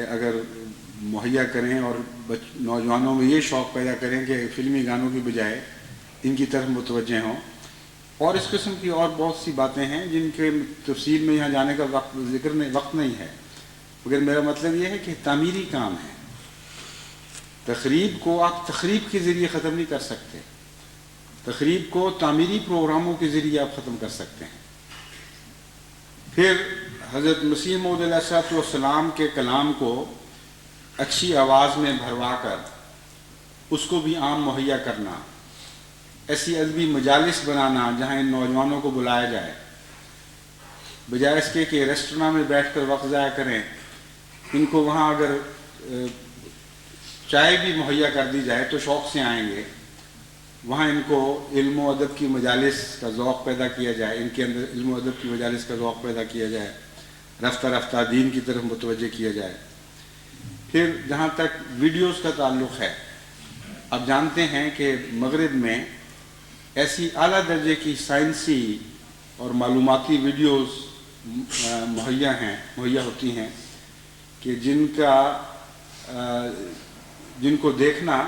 اگر مہیا کریں اور نوجوانوں میں یہ شوق پیدا کریں کہ فلمی گانوں کی بجائے ان کی طرف متوجہ ہوں. اور اس قسم کی اور بہت سی باتیں ہیں جن کے تفصیل میں یہاں جانے کا وقت نہیں ہے, مگر میرا مطلب یہ ہے کہ تعمیری کام ہے. تقریب کو آپ تقریب کے ذریعے ختم نہیں کر سکتے, تقریب کو تعمیری پروگراموں کے ذریعے آپ ختم کر سکتے ہیں. پھر حضرت مسیح موعود علیہ السلام کے کلام کو اچھی آواز میں بھروا کر اس کو بھی عام مہیا کرنا, ایسی ادبی مجالس بنانا جہاں ان نوجوانوں کو بلایا جائے, بجائے اس کے کہ ریسٹوراں میں بیٹھ کر وقت ضائع کریں. ان کو وہاں اگر چائے بھی مہیا کر دی جائے تو شوق سے آئیں گے. وہاں ان کو علم و ادب کی مجالس کا ذوق پیدا کیا جائے, ان کے اندر علم و ادب کی مجالس کا ذوق پیدا کیا جائے, رفتہ رفتہ دین کی طرف متوجہ کیا جائے. پھر جہاں تک ویڈیوز کا تعلق ہے, اب جانتے ہیں کہ مغرب میں ایسی اعلیٰ درجے کی سائنسی اور معلوماتی ویڈیوز مہیا ہوتی ہیں کہ جن کو دیکھنا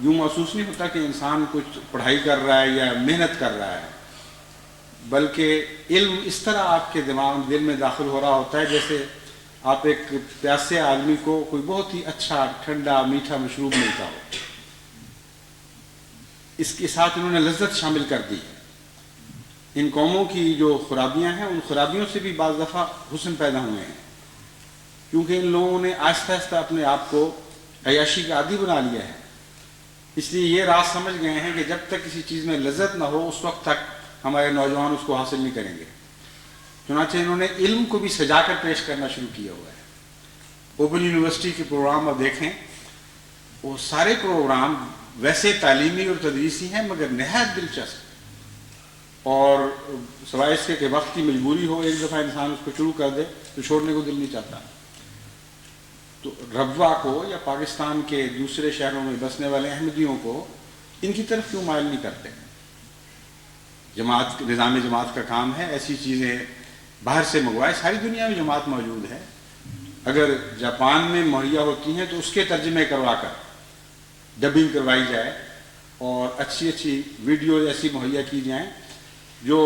یوں محسوس نہیں ہوتا کہ انسان کچھ پڑھائی کر رہا ہے یا محنت کر رہا ہے, بلکہ علم اس طرح آپ کے دل میں داخل ہو رہا ہوتا ہے جیسے آپ ایک پیاسے آدمی کو کوئی بہت ہی اچھا ٹھنڈا میٹھا مشروب ملتا ہو. اس کے ساتھ انہوں نے لذت شامل کر دی. ان قوموں کی جو خرابیاں ہیں ان خرابیوں سے بھی بعض دفعہ حسن پیدا ہوئے ہیں, کیونکہ ان لوگوں نے آہستہ آہستہ اپنے آپ کو عیاشی کا عادی بنا لیا ہے. اس لیے یہ راز سمجھ گئے ہیں کہ جب تک کسی چیز میں لذت نہ ہو اس وقت تک ہمارے نوجوان اس کو حاصل نہیں کریں گے. چنانچہ انہوں نے علم کو بھی سجا کر پیش کرنا شروع کیا ہوا ہے. اوپن یونیورسٹی کے پروگرام اب دیکھیں, وہ سارے پروگرام ویسے تعلیمی اور تدریسی ہیں مگر نہایت دلچسپ, اور سوائے اس کے کہ وقت کی مجبوری ہو ایک دفعہ انسان اس کو شروع کر دے تو چھوڑنے کو دل نہیں چاہتا. تو ربوہ کو یا پاکستان کے دوسرے شہروں میں بسنے والے احمدیوں کو ان کی طرف کیوں مائل نہیں کرتے؟ نظام جماعت کا کام ہے ایسی چیزیں باہر سے منگوائے. ساری دنیا میں جماعت موجود ہے, اگر جاپان میں مہیا ہوتی ہیں تو اس کے ترجمے کروا کر ڈبنگ کروائی جائے اور اچھی اچھی ویڈیوز ایسی مہیا کی جائیں جو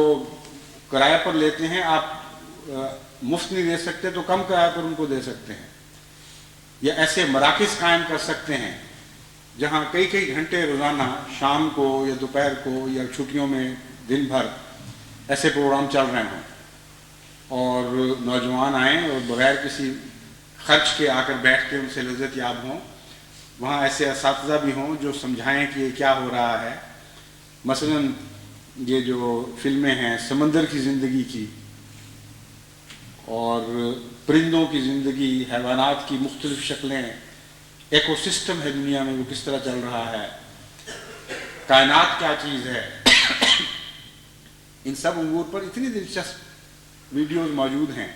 کرایہ پر لیتے ہیں. آپ مفت نہیں دے سکتے تو کم کرایہ پر ان کو دے سکتے ہیں, یا ایسے مراکز قائم کر سکتے ہیں جہاں کئی کئی گھنٹے روزانہ شام کو یا دوپہر کو یا چھٹیوں میں دن بھر ایسے پروگرام چل رہے ہوں اور نوجوان آئیں اور بغیر کسی خرچ کے آ کر بیٹھ کے ان سے لذت یاب ہوں. وہاں ایسے اساتذہ بھی ہوں جو سمجھائیں کہ یہ کیا ہو رہا ہے. مثلا یہ جو فلمیں ہیں سمندر کی زندگی کی اور پرندوں کی زندگی, حیوانات کی مختلف شکلیں, ایکو سسٹم ہے دنیا میں وہ کس طرح چل رہا ہے, کائنات کیا چیز ہے, ان سب امور پر اتنی دلچسپ ویڈیوز موجود ہیں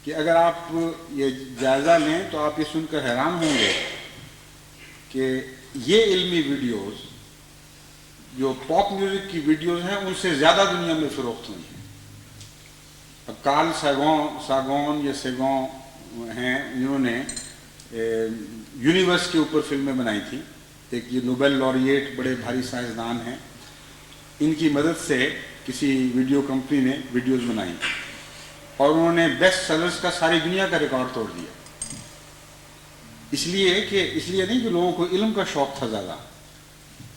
کہ اگر آپ یہ جائزہ لیں تو آپ یہ سن کر حیران ہوں گے کہ یہ علمی ویڈیوز جو پاپ میوزک کی ویڈیوز ہیں ان سے زیادہ دنیا میں فروخت ہوئی ہیں۔ کارل ساگون یا سیگون ہیں، انہوں نے یونیورس کے اوپر فلمیں بنائی تھیں۔ ایک یہ نوبل laureate بڑے بھاری سائنسدان ہیں، ان کی مدد سے کسی ویڈیو کمپنی نے ویڈیوز بنائی اور انہوں نے بیسٹ سیلرز کا ساری دنیا کا ریکارڈ توڑ دیا۔ اس لیے نہیں کہ لوگوں کو علم کا شوق تھا زیادہ،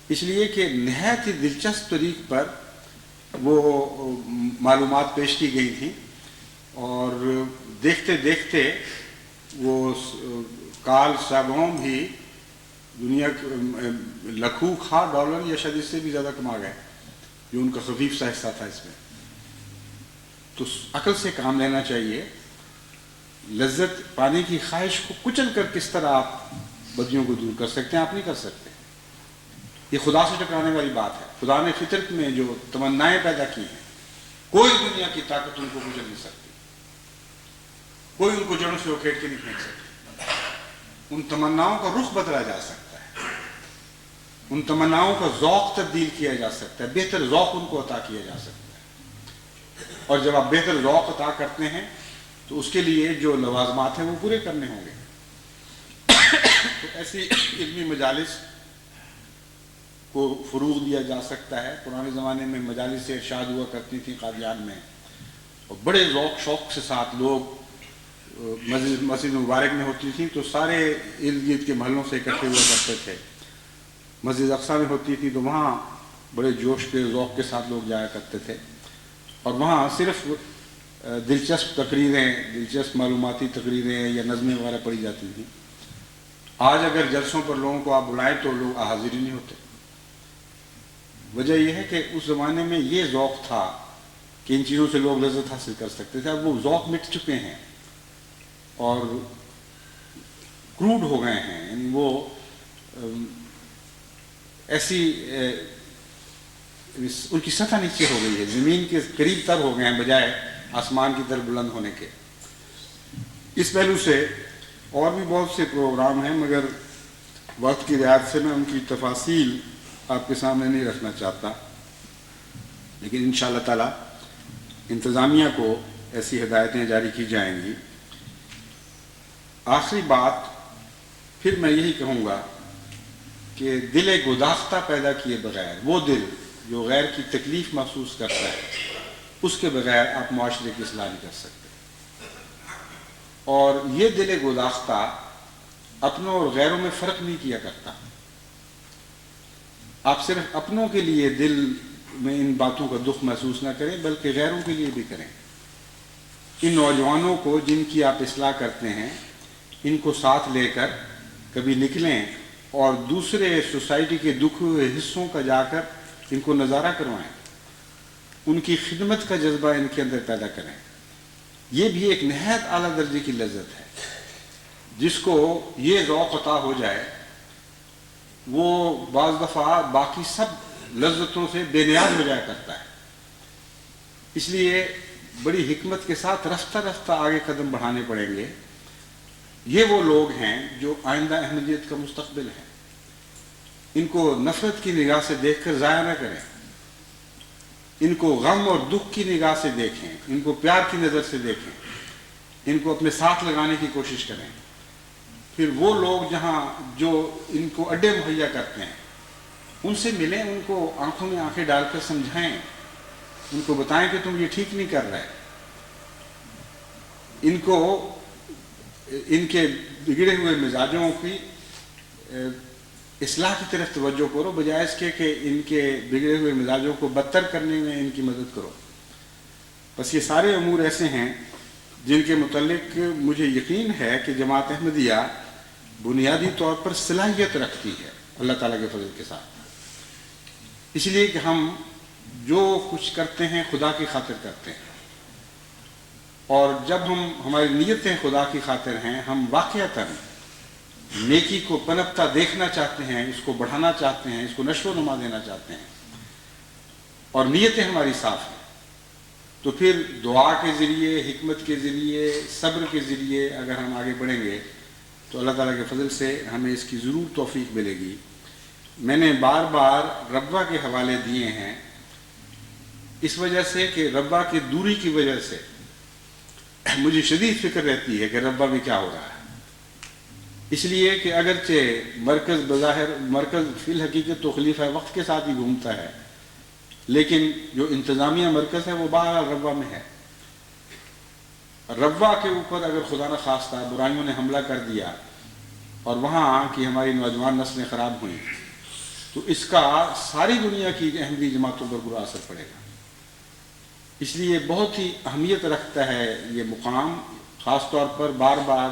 اس لیے کہ نہایت ہی دلچسپ طریق پر وہ معلومات پیش کی گئی تھیں، اور دیکھتے دیکھتے وہ کارل ساگون بھی دنیا لاکھوں $1,000 یا شاید اس سے بھی زیادہ کما گئے، جو ان کا خفیف سا حصہ تھا اس میں۔ تو عقل سے کام لینا چاہیے۔ لذت پانے کی خواہش کو کچل کر کس طرح آپ بدیوں کو دور کر سکتے ہیں؟ آپ نہیں کر سکتے۔ یہ خدا سے ٹکرانے والی بات ہے۔ خدا نے فطرت میں جو تمنائیں پیدا کی ہیں، کوئی دنیا کی طاقت ان کو کچل نہیں سکتی، کوئی ان کو جڑوں سے اکھیڑ کے نہیں پھینک سکتی۔ ان تمناؤں کا رخ بدلا جا سکتا ہے، ان تمناؤں کا ذوق تبدیل کیا جا سکتا ہے، بہتر ذوق ان کو عطا کیا جا سکتا ہے۔ اور جب آپ بہتر ذوق عطا کرتے ہیں تو اس کے لیے جو لوازمات ہیں وہ پورے کرنے ہوں گے۔ تو ایسی علمی مجالس کو فروغ دیا جا سکتا ہے۔ پرانے زمانے میں مجالس ارشاد ہوا کرتی تھیں قادیان میں، اور بڑے ذوق شوق سے ساتھ لوگ مسجد مبارک میں ہوتی تھیں تو سارے ارد گرد کے محلوں سے اکٹھے ہوا کرتے تھے۔ مسجد اقصیٰ میں ہوتی تھی تو وہاں بڑے جوش کے ذوق کے ساتھ لوگ جایا کرتے تھے، اور وہاں صرف دلچسپ تقریریں، دلچسپ معلوماتی تقریریں یا نظمیں وغیرہ پڑھی جاتی تھیں۔ آج اگر جلسوں پر لوگوں کو آپ بلائیں تو لوگ حاضر ہی نہیں ہوتے۔ وجہ یہ ہے کہ اس زمانے میں یہ ذوق تھا کہ ان چیزوں سے لوگ لذت حاصل کر سکتے تھے۔ اب وہ ذوق مٹ چکے ہیں اور کروڈ ہو گئے ہیں، یعنی وہ ایسی ان کی سطح نیچے ہو گئی ہے، زمین کے قریب تر ہو گئے ہیں بجائے آسمان کی طرف بلند ہونے کے۔ اس پہلو سے اور بھی بہت سے پروگرام ہیں، مگر وقت کی رعایت سے میں ان کی تفاصیل آپ کے سامنے نہیں رکھنا چاہتا، لیکن انشاءاللہ تعالی انتظامیہ کو ایسی ہدایتیں جاری کی جائیں گی۔ آخری بات پھر میں یہی کہوں گا کہ دل گداختہ پیدا کیے بغیر، وہ دل جو غیر کی تکلیف محسوس کرتا ہے، اس کے بغیر آپ معاشرے کی اصلاح نہیں کر سکتے۔ اور یہ دل گداختہ اپنوں اور غیروں میں فرق نہیں کیا کرتا۔ آپ صرف اپنوں کے لیے دل میں ان باتوں کا دکھ محسوس نہ کریں، بلکہ غیروں کے لیے بھی کریں۔ ان نوجوانوں کو جن کی آپ اصلاح کرتے ہیں، ان کو ساتھ لے کر کبھی نکلیں اور دوسرے سوسائٹی کے دکھ ہوئے حصوں کا جا کر ان کو نظارہ کروائیں، ان کی خدمت کا جذبہ ان کے اندر پیدا کریں۔ یہ بھی ایک نہایت اعلیٰ درجے کی لذت ہے۔ جس کو یہ ذوق عطا ہو جائے وہ بعض دفعہ باقی سب لذتوں سے بے نیاز ہو جایا کرتا ہے۔ اس لیے بڑی حکمت کے ساتھ رفتہ رفتہ آگے قدم بڑھانے پڑیں گے۔ یہ وہ لوگ ہیں جو آئندہ احمدیت کا مستقبل ہے۔ ان کو نفرت کی نگاہ سے دیکھ کر ضائع نہ کریں، ان کو غم اور دکھ کی نگاہ سے دیکھیں، ان کو پیار کی نظر سے دیکھیں، ان کو اپنے ساتھ لگانے کی کوشش کریں۔ پھر وہ لوگ جو ان کو اڈے مہیا کرتے ہیں ان سے ملیں، ان کو آنکھوں میں آنکھیں ڈال کر سمجھائیں، ان کو بتائیں کہ تم یہ ٹھیک نہیں کر رہے، ان کو ان کے بگڑے ہوئے مزاجوں کی اصلاح کی طرف توجہ کرو، بجائے اس کے کہ ان کے بگڑے ہوئے مزاجوں کو بدتر کرنے میں ان کی مدد کرو۔ بس یہ سارے امور ایسے ہیں جن کے متعلق مجھے یقین ہے کہ جماعت احمدیہ بنیادی طور پر صلاحیت رکھتی ہے اللہ تعالیٰ کے فضل کے ساتھ۔ اس لیے کہ ہم جو کچھ کرتے ہیں خدا کی خاطر کرتے ہیں، اور جب ہماری نیتیں خدا کی خاطر ہیں، ہم واقعتاً نیکی کو پنپتا دیکھنا چاہتے ہیں، اس کو بڑھانا چاہتے ہیں، اس کو نشو و نما دینا چاہتے ہیں، اور نیتیں ہماری صاف ہیں، تو پھر دعا کے ذریعے، حکمت کے ذریعے، صبر کے ذریعے اگر ہم آگے بڑھیں گے تو اللہ تعالیٰ کے فضل سے ہمیں اس کی ضرور توفیق ملے گی۔ میں نے بار بار ربوہ کے حوالے دیے ہیں اس وجہ سے کہ ربوہ کی دوری کی وجہ سے مجھے شدید فکر رہتی ہے کہ ربوہ میں کیا ہو رہا ہے، اس لیے کہ اگرچہ مرکز بظاہر مرکز فی الحقیقت تو خلیفہ وقت کے ساتھ ہی گھومتا ہے، لیکن جو انتظامیہ مرکز ہے وہ بہرحال ربوہ میں ہے۔ ربوہ کے اوپر اگر خدا نہ خواستہ برائیوں نے حملہ کر دیا اور وہاں کی ہماری نوجوان نسلیں خراب ہوئیں تو اس کا ساری دنیا کی احمدی جماعتوں پر برا اثر پڑے گا۔ اس لیے بہت ہی اہمیت رکھتا ہے یہ مقام، خاص طور پر بار بار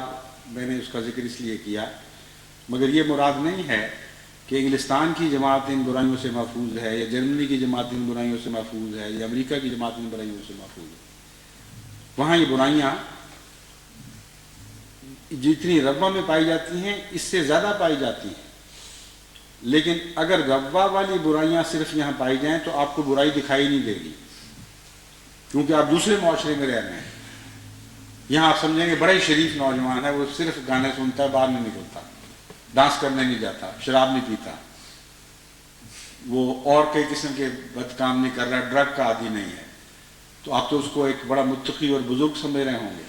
میں نے اس کا ذکر اس لیے کیا، مگر یہ مراد نہیں ہے کہ انگلستان کی جماعت ان برائیوں سے محفوظ ہے، یا جرمنی کی جماعت ان برائیوں سے محفوظ ہے، یا امریکہ کی جماعت ان برائیوں سے محفوظ ہے۔ وہاں یہ برائیاں جتنی ربوہ میں پائی جاتی ہیں اس سے زیادہ پائی جاتی ہیں، لیکن اگر ربوہ والی برائیاں صرف یہاں پائی جائیں تو آپ کو برائی دکھائی نہیں دے گی، کیونکہ آپ دوسرے معاشرے میں رہ رہے ہیں۔ یہاں آپ سمجھیں گے بڑا ہی شریف نوجوان ہے، وہ صرف گانے سنتا ہے، باہر نہیں نکلتا، ڈانس کرنے نہیں جاتا، شراب نہیں پیتا، وہ اور کئی قسم کے بد کام نہیں کر رہا، ڈرگ کا عادی نہیں ہے، تو آپ تو اس کو ایک بڑا متقی اور بزرگ سمجھ رہے ہوں گے،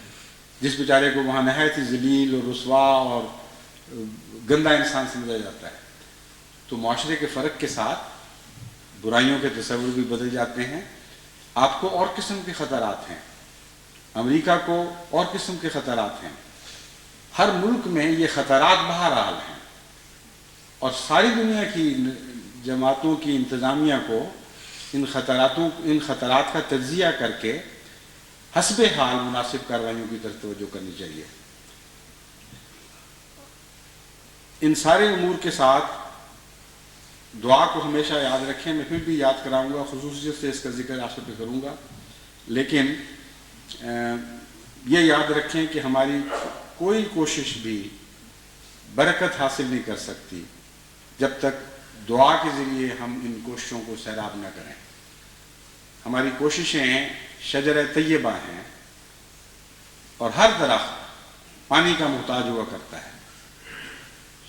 جس بیچارے کو وہاں نہایت ہی ذلیل اور رسوا اور گندا انسان سمجھا جاتا ہے۔ تو معاشرے کے فرق کے ساتھ برائیوں کے تصور بھی بدل جاتے ہیں۔ آپ کو اور قسم کے خطرات ہیں، امریکہ کو اور قسم کے خطرات ہیں، ہر ملک میں یہ خطرات بہرحال ہیں، اور ساری دنیا کی جماعتوں کی انتظامیہ کو ان خطرات کا تجزیہ کر کے حسب حال مناسب کارروائیوں کی طرف توجہ کرنی چاہیے۔ ان سارے امور کے ساتھ دعا کو ہمیشہ یاد رکھیں۔ میں پھر بھی یاد کراؤں گا، خصوصیت سے اس کا ذکر آخر پہ کروں گا، لیکن یہ یاد رکھیں کہ ہماری کوئی کوشش بھی برکت حاصل نہیں کر سکتی جب تک دعا کے ذریعے ہم ان کوششوں کو سیراب نہ کریں۔ ہماری کوششیں شجر طیبہ ہیں، اور ہر درخت پانی کا محتاج ہوا کرتا ہے۔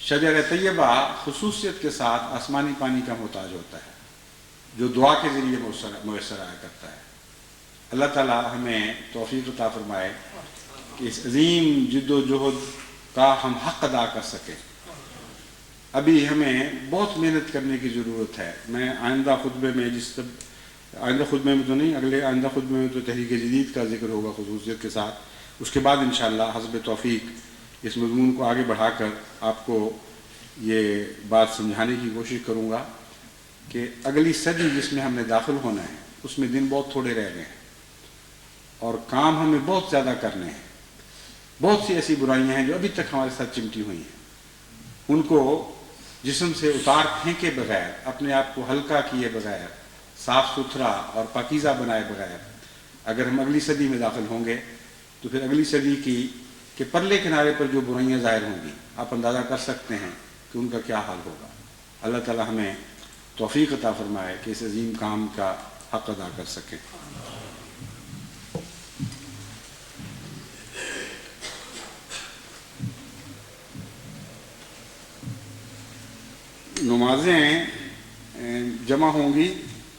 شجر طیبہ خصوصیت کے ساتھ آسمانی پانی کا محتاج ہوتا ہے، جو دعا کے ذریعے میسر آیا کرتا ہے۔ اللہ تعالیٰ ہمیں توفیق عطا فرمائے کہ اس عظیم جد و جہد کا ہم حق ادا کر سکیں۔ ابھی ہمیں بہت محنت کرنے کی ضرورت ہے۔ میں آئندہ خطبے میں آئندہ خطبے میں تو نہیں، اگلے آئندہ خطبے میں تو تحریک جدید کا ذکر ہوگا خصوصیت کے ساتھ، اس کے بعد انشاءاللہ حسب توفیق اس مضمون کو آگے بڑھا کر آپ کو یہ بات سمجھانے کی کوشش کروں گا کہ اگلی صدی جس میں ہم نے داخل ہونا ہے اس میں دن بہت تھوڑے رہ گئے ہیں، اور کام ہمیں بہت زیادہ کرنے ہیں۔ بہت سی ایسی برائیاں ہیں جو ابھی تک ہمارے ساتھ چمٹی ہوئی ہیں، ان کو جسم سے اتار پھینکے بغیر، اپنے آپ کو ہلکا کیے بغیر، صاف ستھرا اور پاکیزہ بنائے بغیر اگر ہم اگلی صدی میں داخل ہوں گے تو پھر اگلی صدی کے پرلے کنارے پر جو برائیاں ظاہر ہوں گی آپ اندازہ کر سکتے ہیں کہ ان کا کیا حال ہوگا۔ اللہ تعالی ہمیں توفیق عطا فرمائے کہ اس عظیم کام کا حق ادا کر سکیں۔ نمازیں جمع ہوں گی،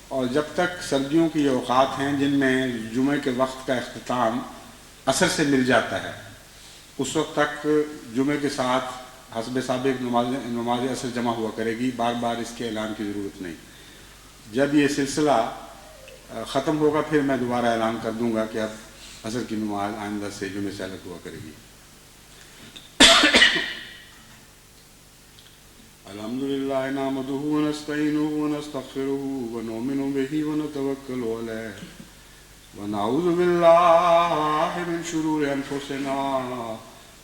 اور جب تک سردیوں کی یہ اوقات ہیں جن میں جمعے کے وقت کا اختتام عصر سے مل جاتا ہے، اس وقت تک جمعے کے ساتھ حسب سابق نماز عصر جمع ہوا کرے گی۔ بار بار اس کے اعلان کی ضرورت نہیں۔ جب یہ سلسلہ ختم ہوگا پھر میں دوبارہ اعلان کر دوں گا کہ اب عصر کی نماز آئندہ سے جمعے سے الگ ہوا کرے گی۔ الحمدللہ نحمدہ ونستعینہ ونستغفرہ ونؤمن بہ ونتوکل علیہ ونعوذ باللہ من شرور انفسنا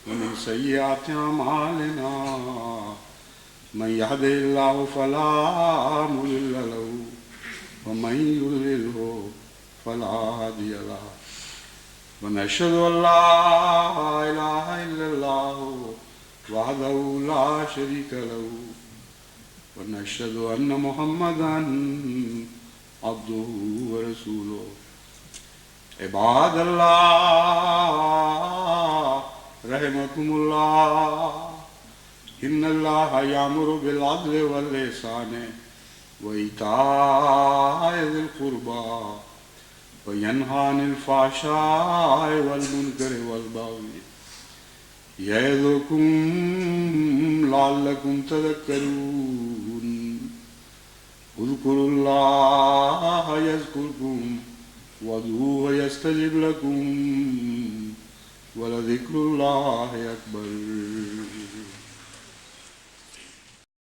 ومن سیئات اعمالنا من یہدہ اللہ فلا مضل لہ ومن یضللہ فلا ہادی لہ ونشہد ان لا الہ الا اللہ وحدہ لا شریک لہ ونشہد ان محمدا عبدہ ورسولہ۔ عباد اللہ رحمکم اللہ ان اللہ یامر بالعدل والاحسان وایتاء ذی القربى وینہی عن الفحشاء والمنکر والبغی یعظکم لعلکم تذکرون اذکروا اللہ یذکرکم وادعوه يستجب لكم ولذكر الله أكبر